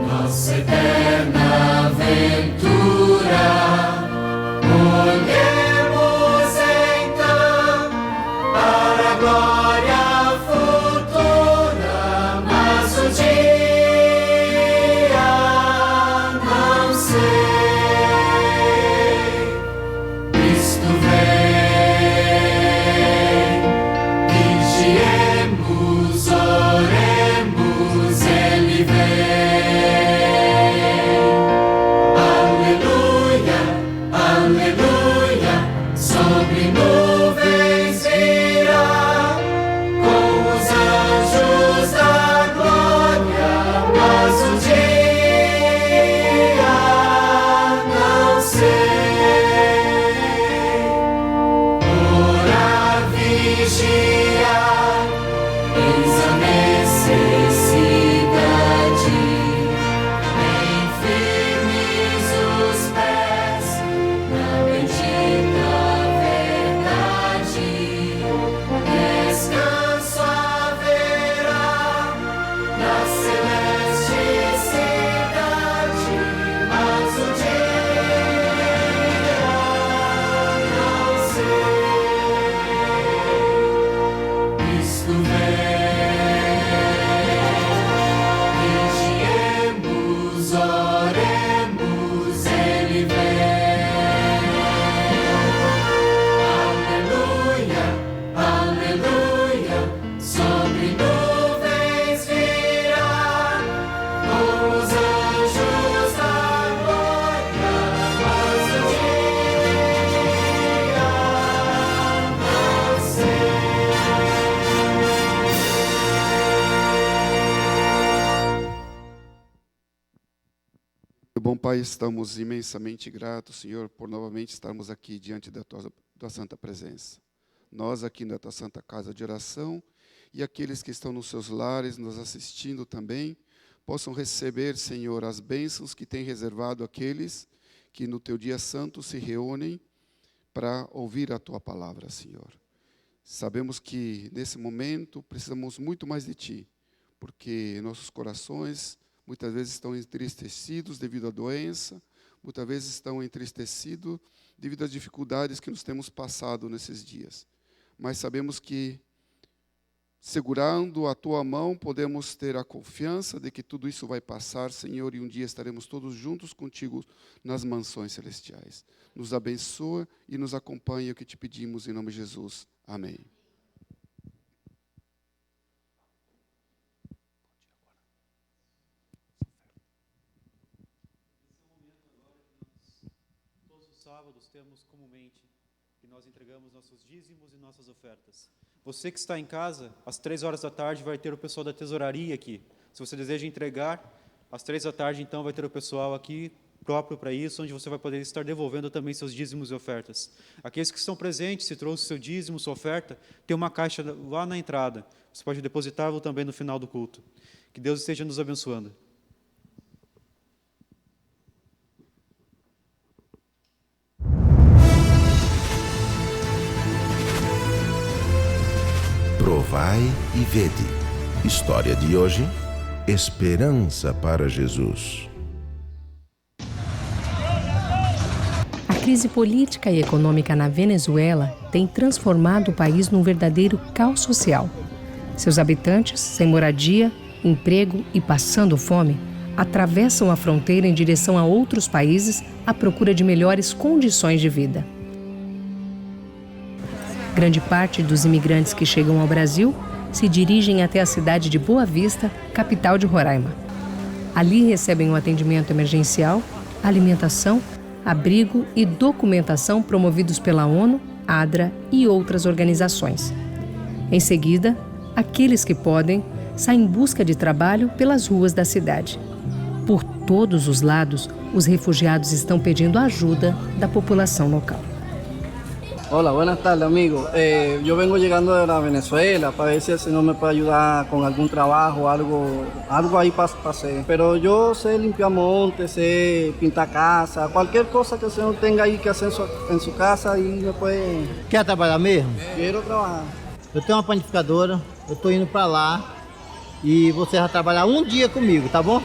nossa eterna aventura. Olhemos então para a glória futura, mas o dia não sei. Cristo vem, vigiemos. bom Pai, estamos imensamente gratos, Senhor, por novamente estarmos aqui diante da tua santa presença. Nós aqui na tua santa casa de oração e aqueles que estão nos seus lares, nos assistindo também, possam receber, Senhor, as bênçãos que tem reservado aqueles que no teu dia santo se reúnem para ouvir a tua palavra, Senhor. Sabemos que nesse momento precisamos muito mais de ti, porque nossos corações muitas vezes estão entristecidos devido à doença, muitas vezes estão entristecidos devido às dificuldades que nos temos passado nesses dias. Mas sabemos que, segurando a tua mão, podemos ter a confiança de que tudo isso vai passar, Senhor, e um dia estaremos todos juntos contigo nas mansões celestiais. Nos abençoa e nos acompanha, o que te pedimos em nome de Jesus. Amém. Sábados temos comumente que nós entregamos nossos dízimos e nossas ofertas. Você que está em casa, às 3 horas da tarde vai ter o pessoal da tesouraria aqui. Se você deseja entregar, às 3 da tarde então vai ter o pessoal aqui próprio para isso, onde você vai poder estar devolvendo também seus dízimos e ofertas. Aqueles que estão presentes, se trouxe seu dízimo, sua oferta, tem uma caixa lá na entrada. Você pode depositá-lo também no final do culto. Que Deus esteja nos abençoando. Provai e vede. História de hoje: esperança para Jesus. A crise política e econômica na Venezuela tem transformado o país num verdadeiro caos social. Seus habitantes, sem moradia, emprego e passando fome, atravessam a fronteira em direção a outros países à procura de melhores condições de vida. Grande parte dos imigrantes que chegam ao Brasil se dirigem até a cidade de Boa Vista, capital de Roraima. Ali recebem um atendimento emergencial, alimentação, abrigo e documentação promovidos pela ONU, ADRA e outras organizações. Em seguida, aqueles que podem saem em busca de trabalho pelas ruas da cidade. Por todos os lados, os refugiados estão pedindo ajuda da população local. Hola, buenas tardes, amigo. Yo vengo llegando de la Venezuela para ver si el señor me puede ayudar con algún trabajo, algo ahí para hacer. Pero yo sé limpiar montes, sé pintar casa, cualquier cosa que el señor tenga ahí que hacer en su casa y me puede... Quer trabalhar mesmo? Quiero trabajar. Eu tenho uma panificadora, eu tô indo para lá e você vai trabalhar um dia comigo, tá bom?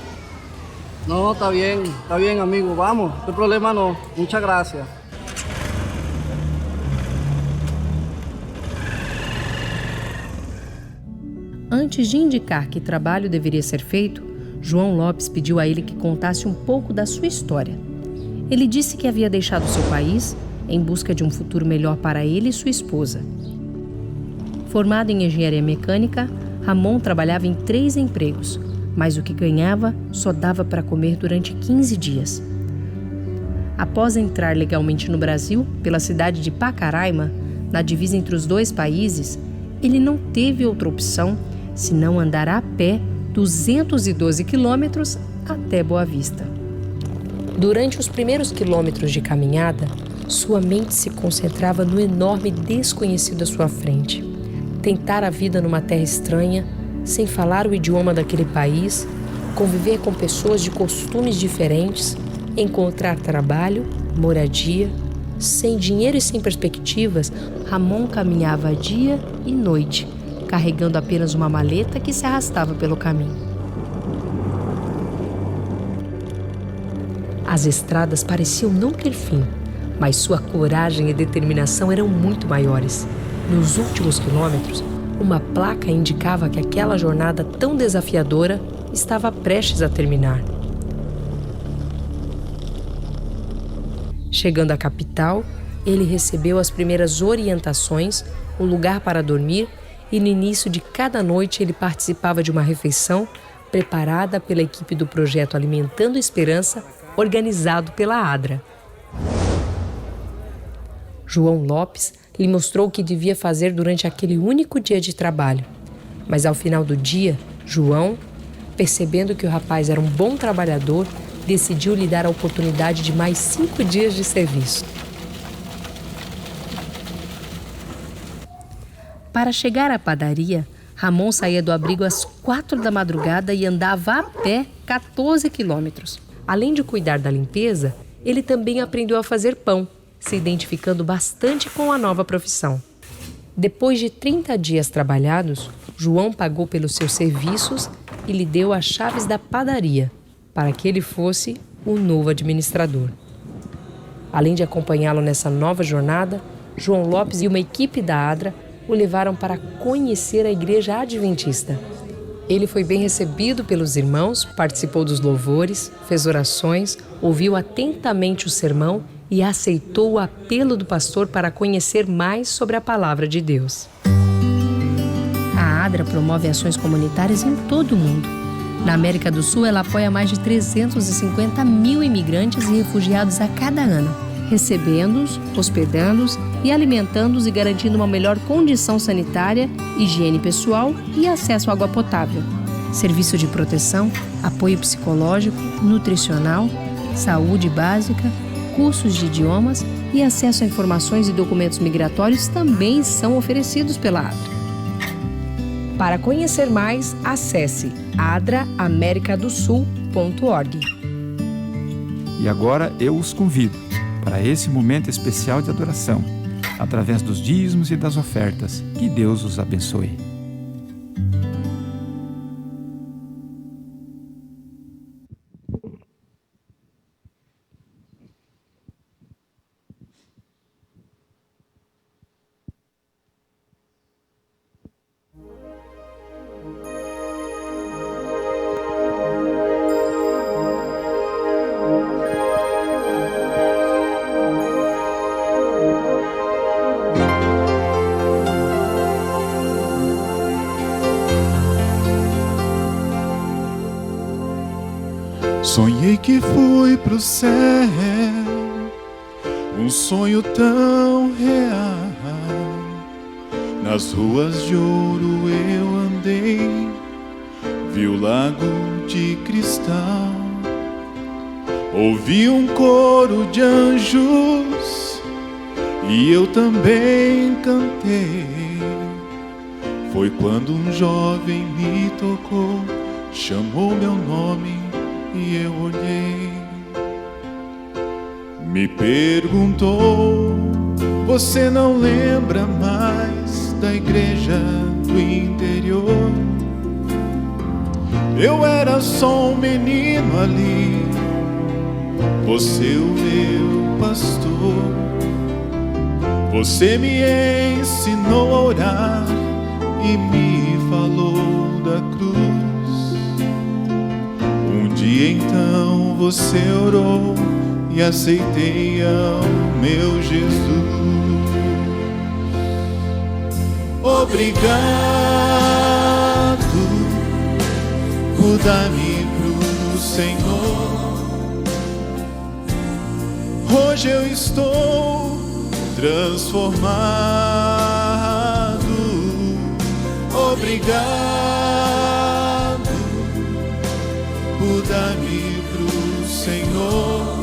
No, está bien, amigo, vamos, no hay problema no. Muchas gracias. Antes de indicar que trabalho deveria ser feito, João Lopes pediu a ele que contasse um pouco da sua história. Ele disse que havia deixado seu país em busca de um futuro melhor para ele e sua esposa. Formado em engenharia mecânica, Ramon trabalhava em 3 empregos, mas o que ganhava só dava para comer durante 15 dias. Após entrar legalmente no Brasil, pela cidade de Pacaraima, na divisa entre os 2 países, ele não teve outra opção senão andar a pé 212 quilômetros até Boa Vista. Durante os primeiros quilômetros de caminhada, sua mente se concentrava no enorme desconhecido à sua frente. Tentar a vida numa terra estranha, sem falar o idioma daquele país, conviver com pessoas de costumes diferentes, encontrar trabalho, moradia. Sem dinheiro e sem perspectivas, Ramon caminhava dia e noite, carregando apenas uma maleta que se arrastava pelo caminho. As estradas pareciam não ter fim, mas sua coragem e determinação eram muito maiores. Nos últimos quilômetros, uma placa indicava que aquela jornada tão desafiadora estava prestes a terminar. Chegando à capital, ele recebeu as primeiras orientações, um lugar para dormir, e no início de cada noite ele participava de uma refeição preparada pela equipe do projeto Alimentando Esperança, organizado pela ADRA. João Lopes lhe mostrou o que devia fazer durante aquele único dia de trabalho. Mas ao final do dia, João, percebendo que o rapaz era um bom trabalhador, decidiu lhe dar a oportunidade de mais 5 dias de serviço. Para chegar à padaria, Ramon saía do abrigo às 4 da madrugada e andava a pé 14 quilômetros. Além de cuidar da limpeza, ele também aprendeu a fazer pão, se identificando bastante com a nova profissão. Depois de 30 dias trabalhados, João pagou pelos seus serviços e lhe deu as chaves da padaria, para que ele fosse o novo administrador. Além de acompanhá-lo nessa nova jornada, João Lopes e uma equipe da ADRA o levaram para conhecer a Igreja Adventista. Ele foi bem recebido pelos irmãos, participou dos louvores, fez orações, ouviu atentamente o sermão e aceitou o apelo do pastor para conhecer mais sobre a palavra de Deus. A ADRA promove ações comunitárias em todo o mundo. Na América do Sul, ela apoia mais de 350 mil imigrantes e refugiados a cada ano, recebendo-os, hospedando-os e alimentando-os e garantindo uma melhor condição sanitária, higiene pessoal e acesso à água potável. Serviço de proteção, apoio psicológico, nutricional, saúde básica, cursos de idiomas e acesso a informações e documentos migratórios também são oferecidos pela ADRA. Para conhecer mais, acesse adraamericadosul.org. E agora eu os convido para esse momento especial de adoração, através dos dízimos e das ofertas. Que Deus os abençoe. Sonhei que fui pro céu, um sonho tão real. Nas ruas de ouro eu andei, vi o lago de cristal. Ouvi um coro de anjos e eu também cantei. Foi quando um jovem me tocou, chamou meu nome e eu olhei. Me perguntou: você não lembra mais da igreja do interior? Eu era só um menino ali, você o meu pastor. Você me ensinou a orar e me falou da cruz. Um dia então você orou e aceitei ao meu Jesus. Obrigado por dar-me pro Senhor. Hoje eu estou transformado. Obrigado por dar-me pro Senhor.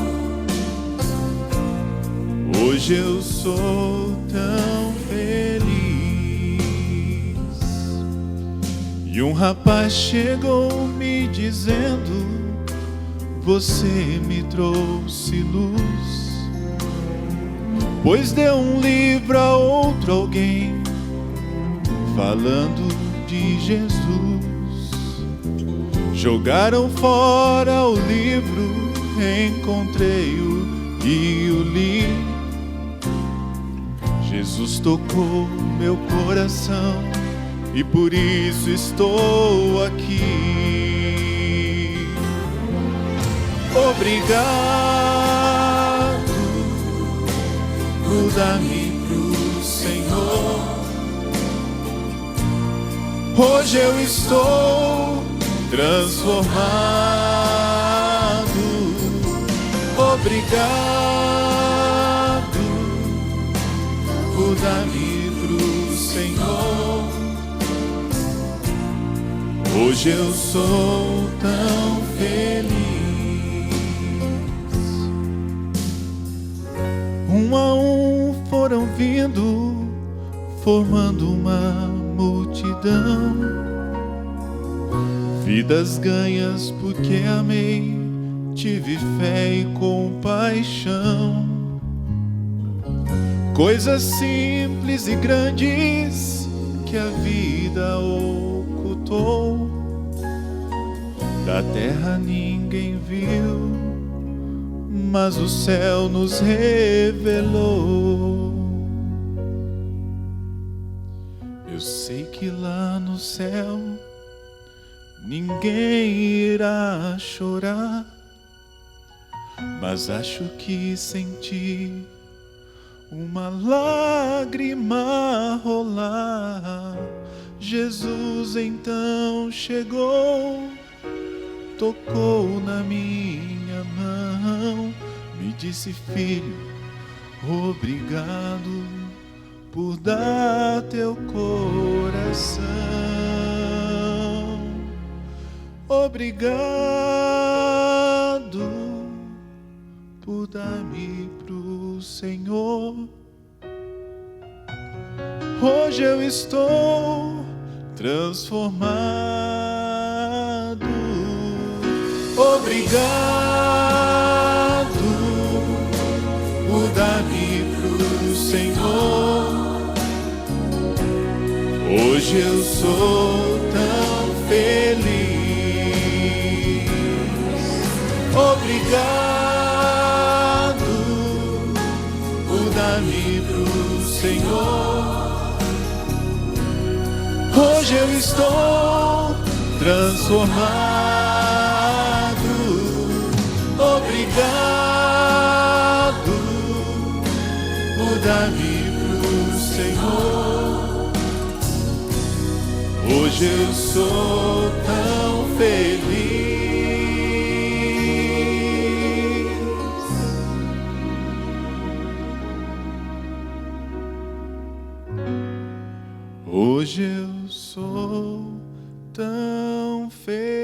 Hoje eu sou tão feliz. E um rapaz chegou me dizendo: você me trouxe luz, pois deu um livro a outro alguém falando de Jesus. Jogaram fora o livro, encontrei-o e o li. Jesus tocou meu coração e por isso estou aqui. Obrigado por dar-me pro Senhor. Hoje eu estou transformado. Obrigado por dar-me pro Senhor. Hoje eu sou tão feliz. a um foram vindo, formando uma multidão. Vidas ganhas porque amei, tive fé e compaixão. Coisas simples e grandes que a vida ocultou, da terra ninguém viu, mas o céu nos revelou. Eu sei que lá no céu ninguém irá chorar, mas acho que senti uma lágrima rolar. Jesus então chegou, tocou na minha mão, me disse: filho, obrigado por dar teu coração. Obrigado por dar-me pro Senhor. Hoje eu estou transformado. Obrigado por dar-me pro Senhor. Hoje eu sou tão feliz. Obrigado por dar-me pro Senhor. Hoje eu estou transformado. Obrigado por dar-me pro Senhor. Hoje eu sou tão feliz. Hoje eu sou tão feliz.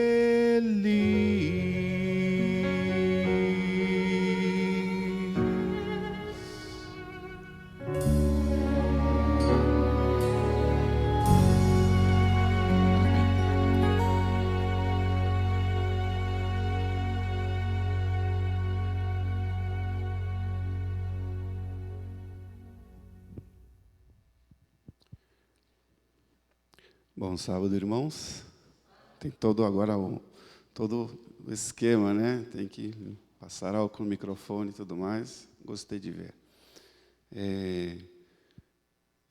Bom sábado, irmãos. Tem todo agora todo o esquema, né? Tem que passar álcool no microfone e tudo mais. Gostei de ver.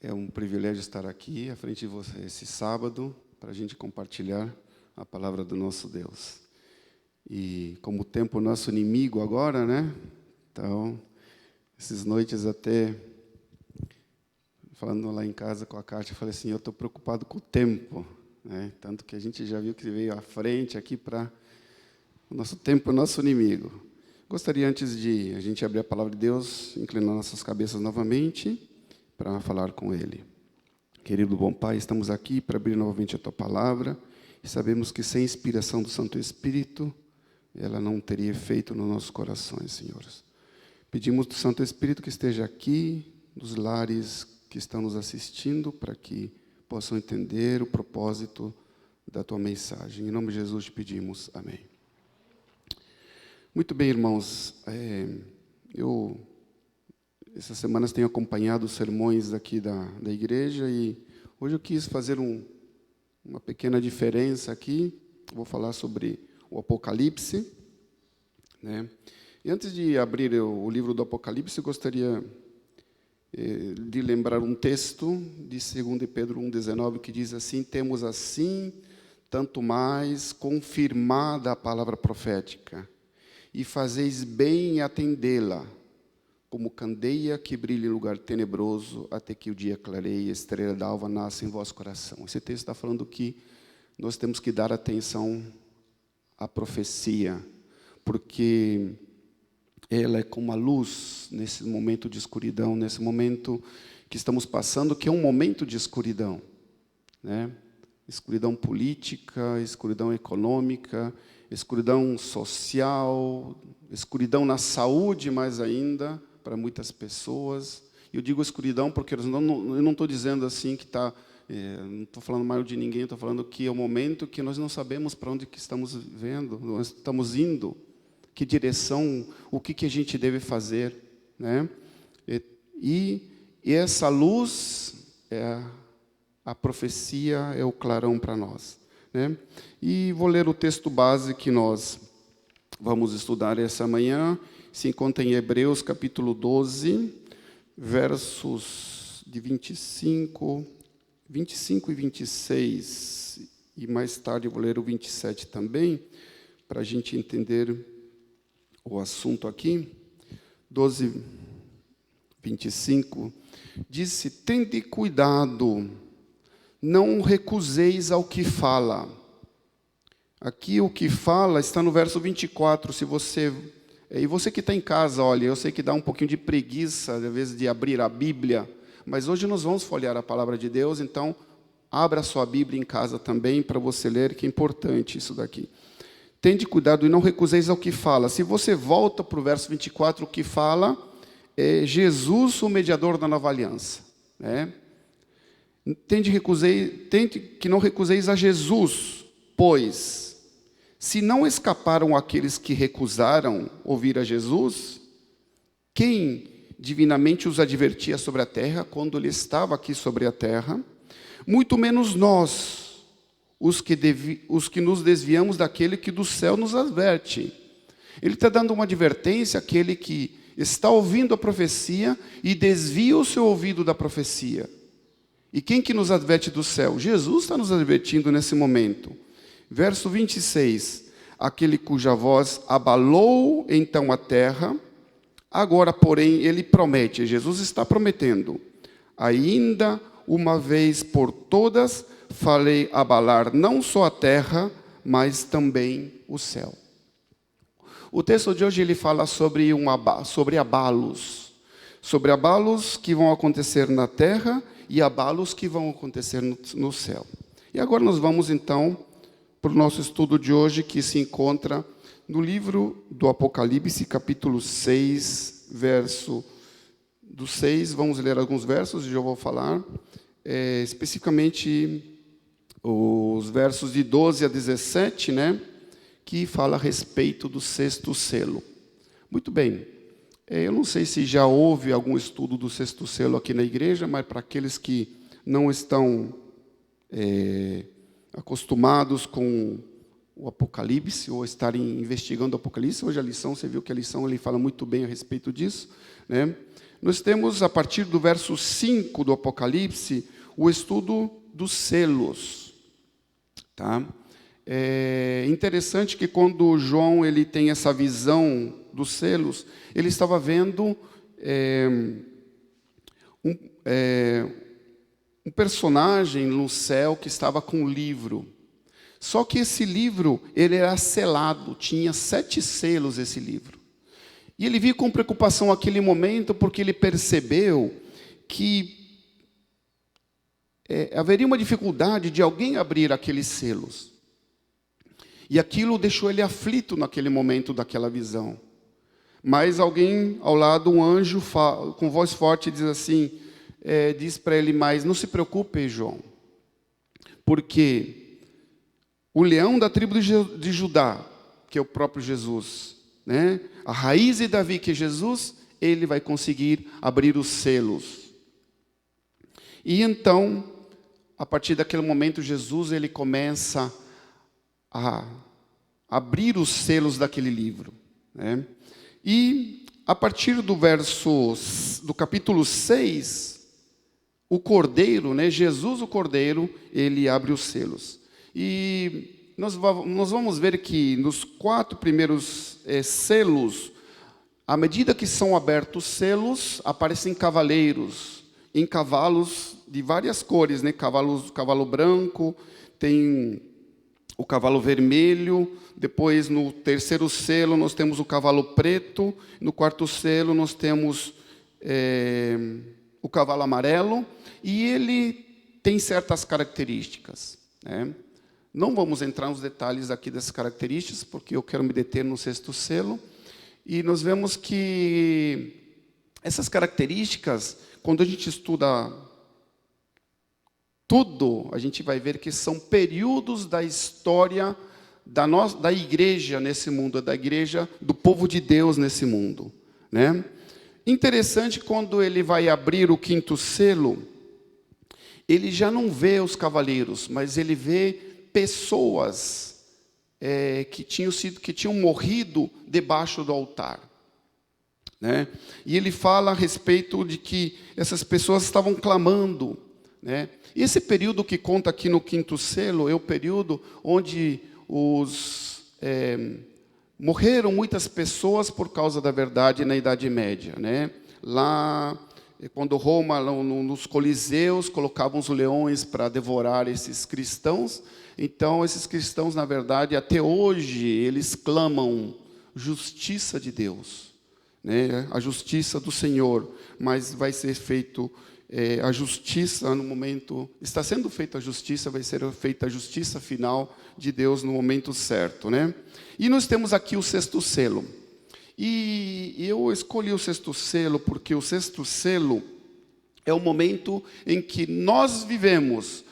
É um privilégio estar aqui à frente de você esse sábado para a gente compartilhar a palavra do nosso Deus. E como o tempo é nosso inimigo agora, né? Então, essas noites até falando lá em casa com a Kátia, eu falei assim, eu estou preocupado com o tempo, né? Tanto que a gente já viu que veio à frente aqui para o nosso tempo, o nosso inimigo. Gostaria, antes de a gente abrir a palavra de Deus, inclinar nossas cabeças novamente para falar com Ele. Querido bom Pai, estamos aqui para abrir novamente a Tua palavra e sabemos que sem inspiração do Santo Espírito, ela não teria efeito nos nossos corações, senhores. Pedimos do Santo Espírito que esteja aqui, nos lares que estão nos assistindo, para que possam entender o propósito da Tua mensagem. Em nome de Jesus te pedimos. Amém. Muito bem, irmãos. Eu, essas semanas, tenho acompanhado os sermões aqui da igreja e hoje eu quis fazer uma pequena diferença aqui. Vou falar sobre o Apocalipse, né? E antes de abrir o livro do Apocalipse, eu gostaria de lembrar um texto de 2 Pedro 1,19, que diz assim: temos assim, tanto mais, confirmada a palavra profética, e fazeis bem em atendê-la, como candeia que brilha em lugar tenebroso, até que o dia clareie e a estrela d'alva nasça em vosso coração. Esse texto está falando que nós temos que dar atenção à profecia, porque ela é como a luz nesse momento de escuridão, nesse momento que estamos passando, que é um momento de escuridão, né? Escuridão política, escuridão econômica, escuridão social, escuridão na saúde mais ainda, para muitas pessoas. Eu digo escuridão porque eu não estou dizendo assim que está... não estou falando mal de ninguém, estou falando que é o momento que nós não sabemos para onde que estamos vendo, nós estamos indo, que direção, o que a gente deve fazer, né? E essa luz, a profecia é o clarão para nós, né? E vou ler o texto base que nós vamos estudar essa manhã, se encontra em Hebreus capítulo 12, versos de 25 e 26, e mais tarde eu vou ler o 27 também, para a gente entender o assunto aqui. 12, 25, disse: tende cuidado, não recuseis ao que fala. Aqui o que fala está no verso 24, se você... E você que está em casa, olha, eu sei que dá um pouquinho de preguiça, às vezes, de abrir a Bíblia, mas hoje nós vamos folhear a palavra de Deus, então abra a sua Bíblia em casa também para você ler, que é importante isso daqui. Tende cuidado e não recuseis ao que fala. Se você volta para o verso 24, o que fala é Jesus, o mediador da nova aliança, né? Tende que não recuseis a Jesus, pois... se não escaparam aqueles que recusaram ouvir a Jesus, quem divinamente os advertia sobre a terra, quando ele estava aqui sobre a terra, muito menos nós, os que nos desviamos daquele que do céu nos adverte. Ele está dando uma advertência àquele que está ouvindo a profecia e desvia o seu ouvido da profecia. E quem que nos adverte do céu? Jesus está nos advertindo nesse momento. Verso 26, aquele cuja voz abalou então a terra, agora, porém, ele promete, Jesus está prometendo, ainda uma vez por todas, farei abalar não só a terra, mas também o céu. O texto de hoje ele fala sobre abalos que vão acontecer na terra e abalos que vão acontecer no céu. E agora nós vamos então para o nosso estudo de hoje, que se encontra no livro do Apocalipse, capítulo 6, verso do 6. Vamos ler alguns versos e eu vou falar especificamente os versos de 12 a 17, né, que fala a respeito do sexto selo. Muito bem, eu não sei se já houve algum estudo do sexto selo aqui na igreja, mas para aqueles que não estão... acostumados com o Apocalipse, ou estarem investigando o Apocalipse, hoje a lição, você viu que a lição ele fala muito bem a respeito disso, né? Nós temos, a partir do verso 5 do Apocalipse, o estudo dos selos. Tá? É interessante que quando João ele tem essa visão dos selos, ele estava vendo um personagem no céu que estava com um livro. Só que esse livro, ele era selado, tinha 7 selos esse livro. E ele viu com preocupação aquele momento, porque ele percebeu que haveria uma dificuldade de alguém abrir aqueles selos. E aquilo deixou ele aflito naquele momento daquela visão. Mas alguém ao lado, um anjo, com voz forte, diz assim... diz para ele, mas não se preocupe, João, porque o leão da tribo de Judá, que é o próprio Jesus, né? A raiz de Davi, que é Jesus, ele vai conseguir abrir os selos. E então, a partir daquele momento, Jesus ele começa a abrir os selos daquele livro, né? E a partir do capítulo 6, o Cordeiro, né, Jesus o Cordeiro, ele abre os selos. E nós vamos ver que nos 4 primeiros selos, à medida que são abertos os selos, aparecem cavaleiros, em cavalos de várias cores, né? Cavalo branco, tem o cavalo vermelho, depois no 3º selo nós temos o cavalo preto, no 4º selo nós temos o cavalo amarelo, e ele tem certas características, né? Não vamos entrar nos detalhes aqui dessas características, porque eu quero me deter no 6º selo, e nós vemos que Essas características, quando a gente estuda tudo, a gente vai ver que são períodos da história da igreja nesse mundo, da igreja, do povo de Deus nesse mundo, né? Interessante, quando ele vai abrir o 5º selo, ele já não vê os cavaleiros, mas ele vê pessoas que tinham morrido debaixo do altar, né? E ele fala a respeito de que essas pessoas estavam clamando, né? E esse período que conta aqui no 5º selo é o período onde morreram muitas pessoas por causa da verdade na Idade Média, né? Lá, quando Roma, nos coliseus, colocavam os leões para devorar esses cristãos. Então, esses cristãos, na verdade, até hoje, eles clamam justiça de Deus, né? A justiça do Senhor, mas vai ser feito a justiça no momento, está sendo feita a justiça, vai ser feita a justiça final de Deus no momento certo, né? E nós temos aqui o 6º selo. E eu escolhi o 6º selo porque o 6º selo é o momento em que nós vivemos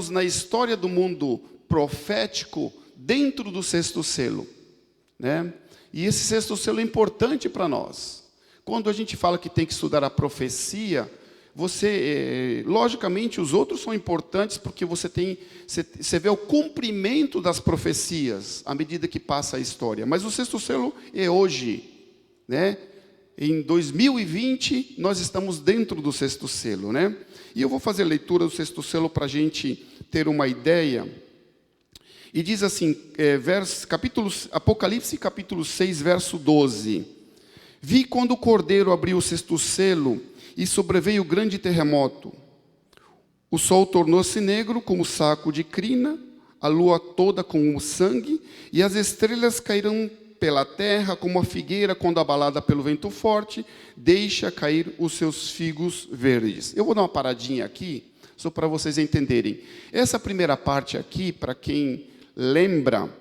na história do mundo profético dentro do 6º selo, né? E esse 6º selo é importante para nós. Quando a gente fala que tem que estudar a profecia, logicamente, os outros são importantes porque você vê o cumprimento das profecias à medida que passa a história. Mas o 6º selo é hoje, né? Em 2020, nós estamos dentro do 6º selo, né? E eu vou fazer a leitura do 6º selo para a gente ter uma ideia. E diz assim, Apocalipse capítulo 6, verso 12. Vi quando o Cordeiro abriu o 6º selo, e sobreveio grande terremoto. O sol tornou-se negro como saco de crina, a lua toda como sangue, e as estrelas caíram pela terra como a figueira quando abalada pelo vento forte, deixa cair os seus figos verdes. Eu vou dar uma paradinha aqui, só para vocês entenderem. Essa primeira parte aqui, para quem lembra,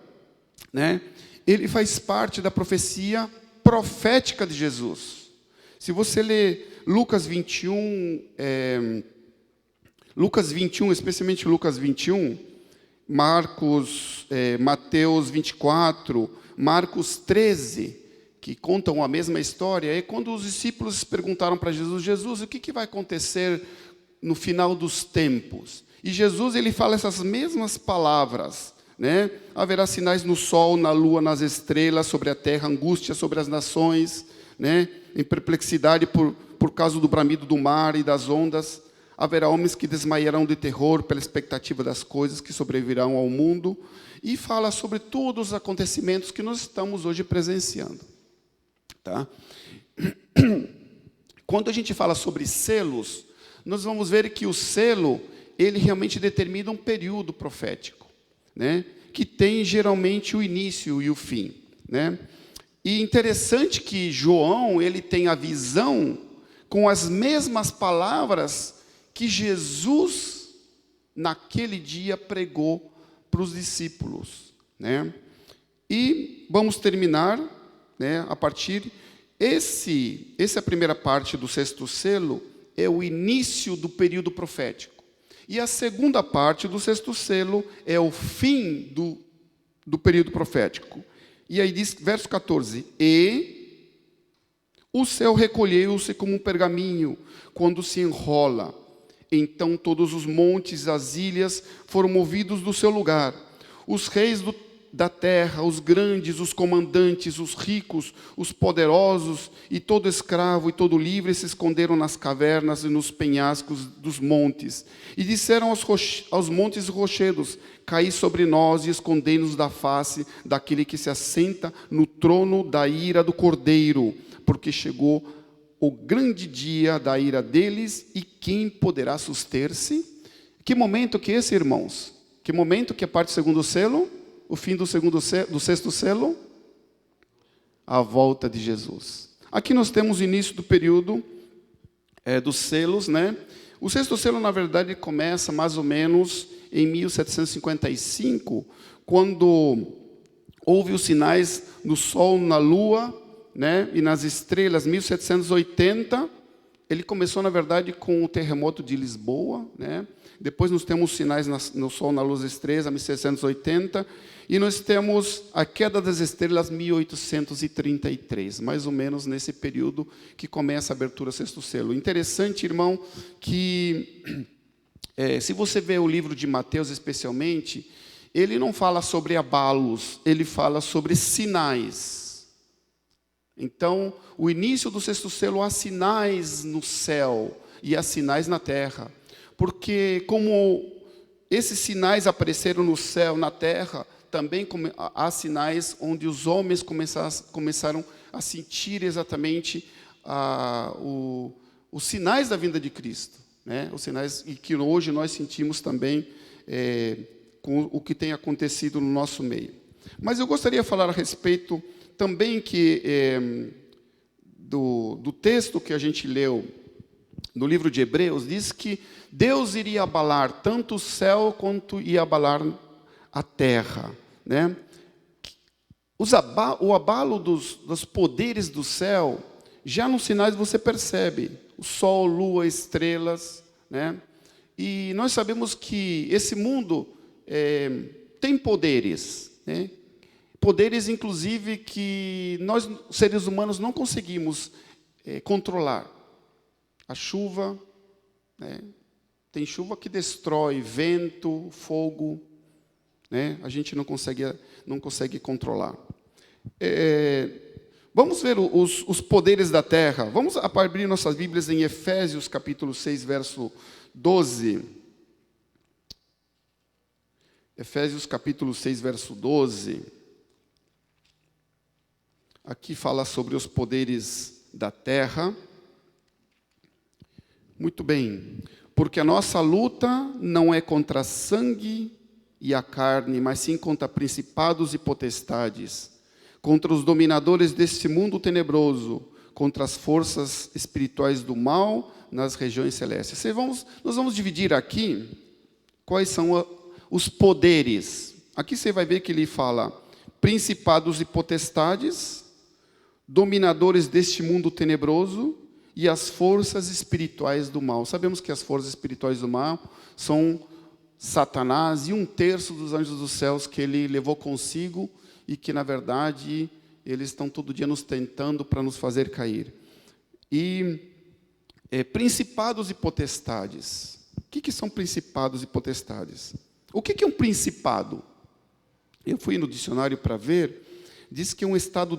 né, ele faz parte da profecia profética de Jesus. Se você ler Lucas 21, especialmente Lucas 21, Mateus 24, Marcos 13, que contam a mesma história, é quando os discípulos perguntaram para Jesus: Jesus, o que vai acontecer no final dos tempos? E Jesus, ele fala essas mesmas palavras, né? Haverá sinais no sol, na lua, nas estrelas, sobre a terra, angústia sobre as nações, né? Em perplexidade por causa do bramido do mar e das ondas. Haverá homens que desmaiarão de terror pela expectativa das coisas que sobrevirão ao mundo. E fala sobre todos os acontecimentos que nós estamos hoje presenciando. Tá? Quando a gente fala sobre selos, nós vamos ver que o selo, ele realmente determina um período profético, né? Que tem geralmente o início e o fim, né? E interessante que João, ele tem a visão com as mesmas palavras que Jesus, naquele dia, pregou para os discípulos, né? E vamos terminar, né, a partir... Essa primeira parte do 6º selo é o início do período profético. E a segunda parte do 6º selo é o fim do período profético. E aí diz, verso 14, e o céu recolheu-se como um pergaminho quando se enrola. Então todos os montes e as ilhas foram movidos do seu lugar. Os reis da terra, os grandes, os comandantes, os ricos, os poderosos, e todo escravo e todo livre se esconderam nas cavernas e nos penhascos dos montes. E disseram aos montes e rochedos: caí sobre nós e escondei-nos da face daquele que se assenta no trono da ira do Cordeiro, porque chegou o grande dia da ira deles, e quem poderá suster-se? Que momento que é esse, irmãos? Que momento que é a parte do segundo selo? O fim do 6º selo? A volta de Jesus. Aqui nós temos o início do período dos selos, né? O 6º selo, na verdade, começa mais ou menos em 1755, quando houve os sinais no sol, na lua né, e nas estrelas, 1780, ele começou, na verdade, com o terremoto de Lisboa, né? Depois nós temos sinais no Sol, na Luz das Estrelas, 1780, e nós temos a queda das estrelas, 1833, mais ou menos nesse período que começa a abertura do sexto selo. Interessante, irmão, que se você vê o livro de Mateus, especialmente, ele não fala sobre abalos, ele fala sobre sinais. Então, o início do sexto selo, há sinais no céu e há sinais na terra. Porque como esses sinais apareceram no céu, na terra, também há sinais onde os homens começaram a sentir exatamente os sinais da vinda de Cristo, né? Os sinais e que hoje nós sentimos também com o que tem acontecido no nosso meio. Mas eu gostaria de falar a respeito também do texto que a gente leu no livro de Hebreus, diz que Deus iria abalar tanto o céu quanto ia abalar a terra, né? O abalo dos poderes do céu, já nos sinais você percebe, o sol, lua, estrelas, né? E nós sabemos que esse mundo tem poderes, né? Poderes, inclusive, que nós, seres humanos, não conseguimos controlar. A chuva, né? Tem chuva que destrói, vento, fogo, né? A gente não consegue controlar. Vamos ver os poderes da terra. Vamos abrir nossas Bíblias em Efésios, capítulo 6, verso 12. Efésios, capítulo 6, verso 12. Aqui fala sobre os poderes da terra. Muito bem, porque a nossa luta não é contra sangue e a carne, mas sim contra principados e potestades, contra os dominadores deste mundo tenebroso, contra as forças espirituais do mal nas regiões celestes. Nós vamos dividir aqui quais são os poderes. Aqui você vai ver que ele fala principados e potestades, dominadores deste mundo tenebroso, e as forças espirituais do mal. Sabemos que as forças espirituais do mal são Satanás e 1/3 dos anjos dos céus que ele levou consigo e que, na verdade, eles estão todo dia nos tentando para nos fazer cair. E principados e potestades. O que são principados e potestades? O que é um principado? Eu fui no dicionário para ver, diz que é um estado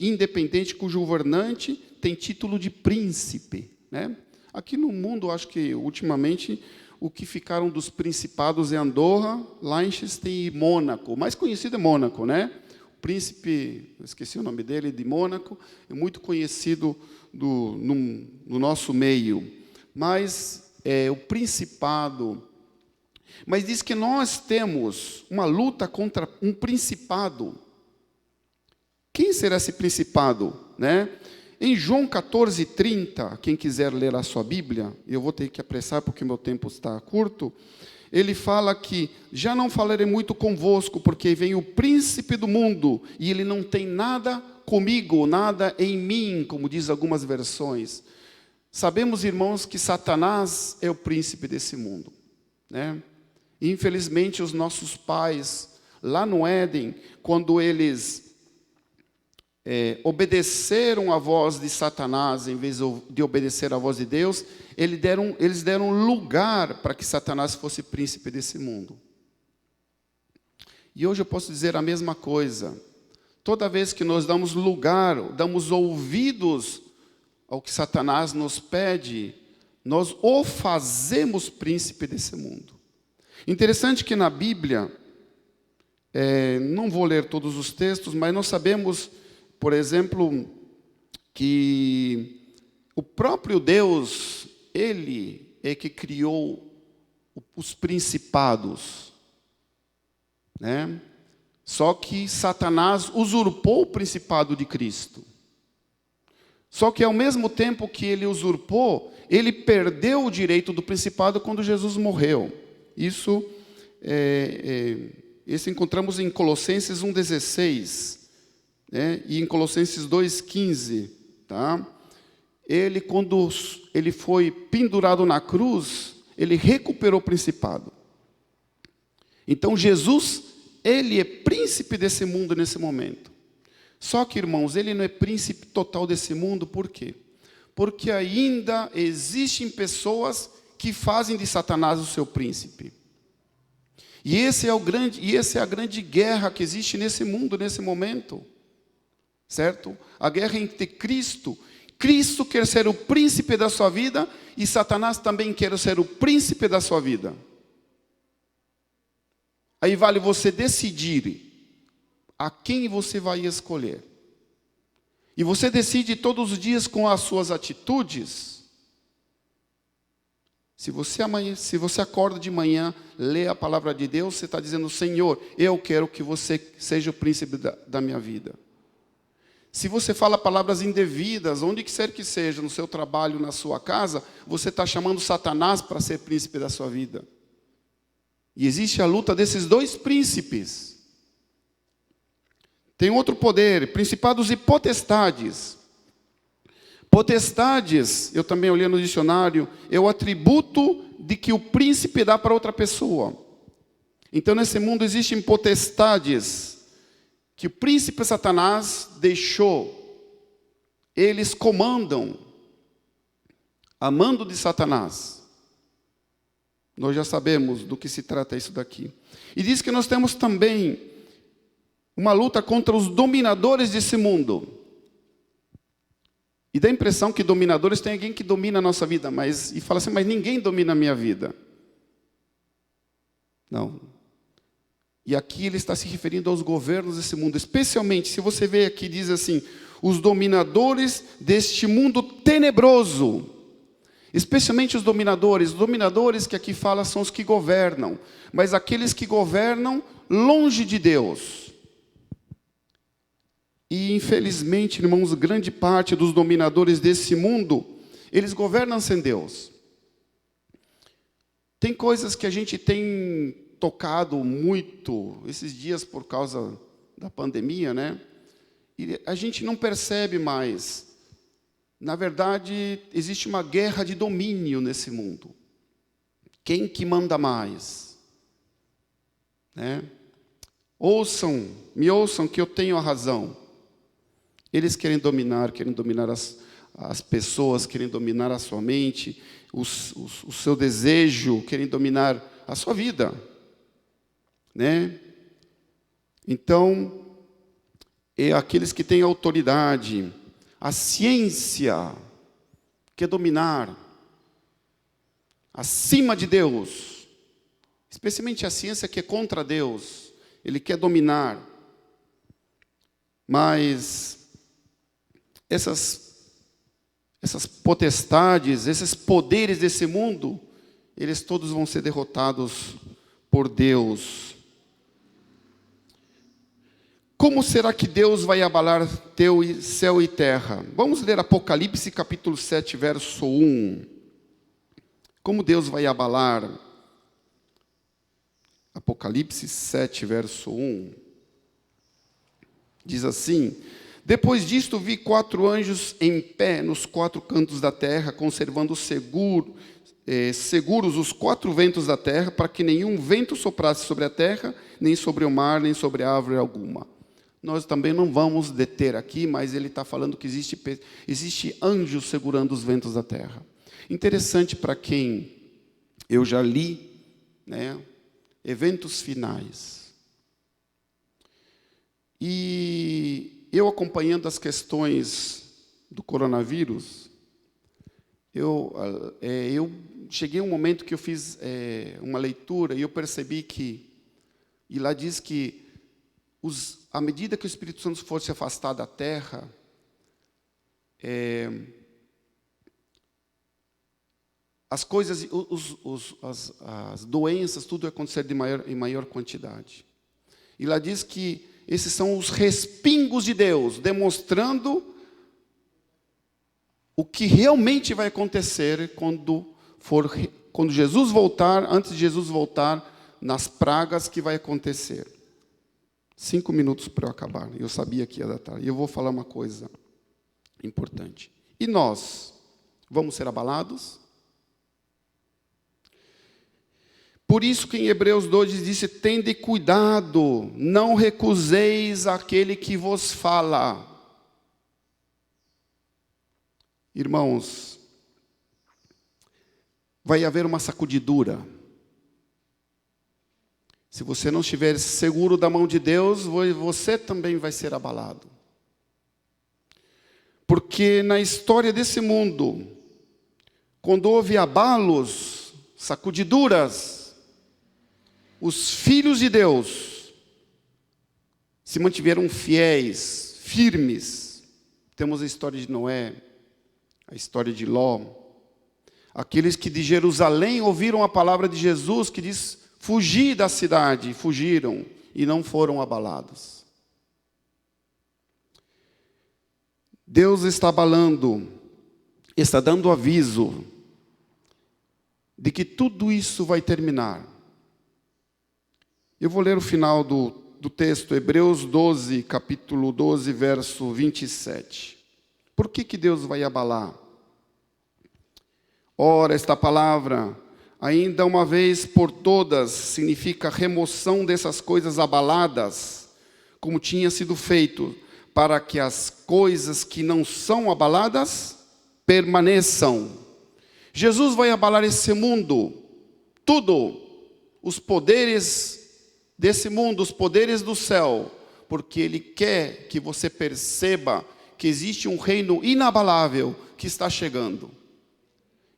independente, cujo governante tem título de príncipe, né? Aqui no mundo, acho que ultimamente o que ficaram dos principados é Andorra, Liechtenstein e Mônaco. O mais conhecido é Mônaco, né? O príncipe, eu esqueci o nome dele, de Mônaco, é muito conhecido no nosso meio. Mas o principado. Mas diz que nós temos uma luta contra um principado. Quem será esse principado, né? Em João 14:30, quem quiser ler a sua Bíblia, eu vou ter que apressar porque meu tempo está curto, ele fala que já não falarei muito convosco, porque vem o príncipe do mundo, e ele não tem nada comigo, nada em mim, como diz algumas versões. Sabemos, irmãos, que Satanás é o príncipe desse mundo, né? Infelizmente, os nossos pais, lá no Éden, quando eles obedeceram à voz de Satanás, em vez de obedecer à voz de Deus, eles deram lugar para que Satanás fosse príncipe desse mundo. E hoje eu posso dizer a mesma coisa. Toda vez que nós damos lugar, damos ouvidos ao que Satanás nos pede, nós o fazemos príncipe desse mundo. Interessante que na Bíblia, não vou ler todos os textos, mas nós sabemos, por exemplo, que o próprio Deus, Ele é que criou os principados, né? Só que Satanás usurpou o principado de Cristo. Só que ao mesmo tempo que ele usurpou, ele perdeu o direito do principado quando Jesus morreu. Isso encontramos em Colossenses 1,16. né? E em Colossenses 2,15, tá? Ele, quando ele foi pendurado na cruz, ele recuperou o principado. Então, Jesus, ele é príncipe desse mundo nesse momento. Só que, irmãos, ele não é príncipe total desse mundo, por quê? Porque ainda existem pessoas que fazem de Satanás o seu príncipe. E essa é a grande guerra que existe nesse mundo, nesse momento. Certo? A guerra entre Cristo. Cristo quer ser o príncipe da sua vida e Satanás também quer ser o príncipe da sua vida. Aí vale você decidir a quem você vai escolher. E você decide todos os dias com as suas atitudes. Se você acorda de manhã, lê a palavra de Deus, você está dizendo: Senhor, eu quero que você seja o príncipe da minha vida. Se você fala palavras indevidas, onde quer que seja, no seu trabalho, na sua casa, você está chamando Satanás para ser príncipe da sua vida. E existe a luta desses dois príncipes. Tem outro poder, principados e potestades. Potestades, eu também olhei no dicionário, é o atributo de que o príncipe dá para outra pessoa. Então, nesse mundo existem potestades que o príncipe Satanás deixou. Eles comandam a mando de Satanás. Nós já sabemos do que se trata isso daqui. E diz que nós temos também uma luta contra os dominadores desse mundo. E dá a impressão que dominadores tem alguém que domina a nossa vida, e fala assim: mas ninguém domina a minha vida. Não. E aqui ele está se referindo aos governos desse mundo. Especialmente, se você vê aqui, diz assim: os dominadores deste mundo tenebroso. Especialmente os dominadores que aqui fala são os que governam. Mas aqueles que governam longe de Deus. E infelizmente, irmãos, grande parte dos dominadores desse mundo, eles governam sem Deus. Tem coisas que a gente tem tocado muito esses dias por causa da pandemia, né? E a gente não percebe mais. Na verdade, existe uma guerra de domínio nesse mundo. Quem que manda mais? Né? Me ouçam que eu tenho a razão. Eles querem dominar as pessoas, querem dominar a sua mente, o seu desejo, querem dominar a sua vida. Né? Então, é aqueles que têm autoridade. A ciência quer dominar acima de Deus, especialmente a ciência que é contra Deus, ele quer dominar. Mas essas potestades, esses poderes desse mundo, eles todos vão ser derrotados por Deus. Como será que Deus vai abalar teu céu e terra? Vamos ler Apocalipse capítulo 7, verso 1. Como Deus vai abalar? Apocalipse 7, verso 1. Diz assim: depois disto vi 4 anjos em pé nos 4 cantos da terra, conservando seguros os 4 ventos da terra, para que nenhum vento soprasse sobre a terra, nem sobre o mar, nem sobre árvore alguma. Nós também não vamos deter aqui, mas ele está falando que existe anjos segurando os ventos da terra. Interessante para quem eu já li, né, eventos finais. E eu acompanhando as questões do coronavírus, eu cheguei a um momento que eu fiz uma leitura e eu percebi que, e lá diz que à medida que o Espírito Santo for se afastar da terra, as coisas, as doenças, tudo vai acontecer em maior quantidade. E lá diz que esses são os respingos de Deus, demonstrando o que realmente vai acontecer quando Jesus voltar, antes de Jesus voltar, nas pragas que vai acontecer. 5 minutos para eu acabar. Eu sabia que ia dar tarde. E eu vou falar uma coisa importante. E nós vamos ser abalados? Por isso que em Hebreus 2 disse, tende cuidado, não recuseis aquele que vos fala. Irmãos, vai haver uma sacudidura. Se você não estiver seguro da mão de Deus, você também vai ser abalado. Porque na história desse mundo, quando houve abalos, sacudiduras, os filhos de Deus se mantiveram fiéis, firmes. Temos a história de Noé, a história de Ló. Aqueles que de Jerusalém ouviram a palavra de Jesus, que diz, fugi da cidade, fugiram e não foram abalados. Deus está abalando, está dando aviso de que tudo isso vai terminar. Eu vou ler o final do texto, Hebreus 12, capítulo 12, verso 27. Por que Deus vai abalar? Ora, esta palavra, ainda uma vez por todas, significa remoção dessas coisas abaladas, como tinha sido feito, para que as coisas que não são abaladas permaneçam. Jesus vai abalar esse mundo, tudo, os poderes desse mundo, os poderes do céu, porque Ele quer que você perceba que existe um reino inabalável que está chegando.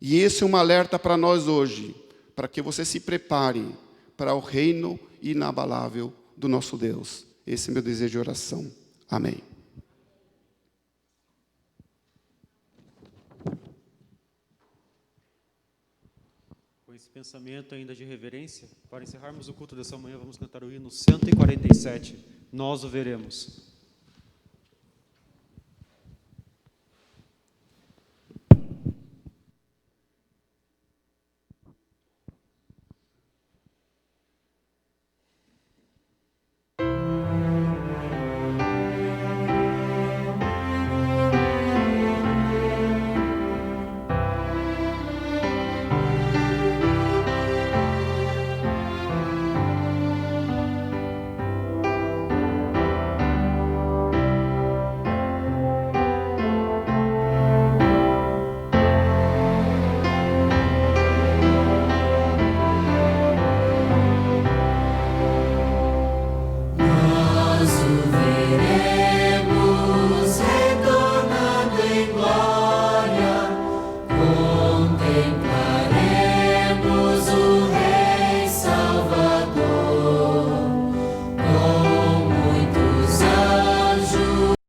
E esse é um alerta para nós hoje, para que você se prepare para o reino inabalável do nosso Deus. Esse é meu desejo de oração. Amém. Com esse pensamento ainda de reverência, para encerrarmos o culto dessa manhã, vamos cantar o hino 147. Nós o veremos.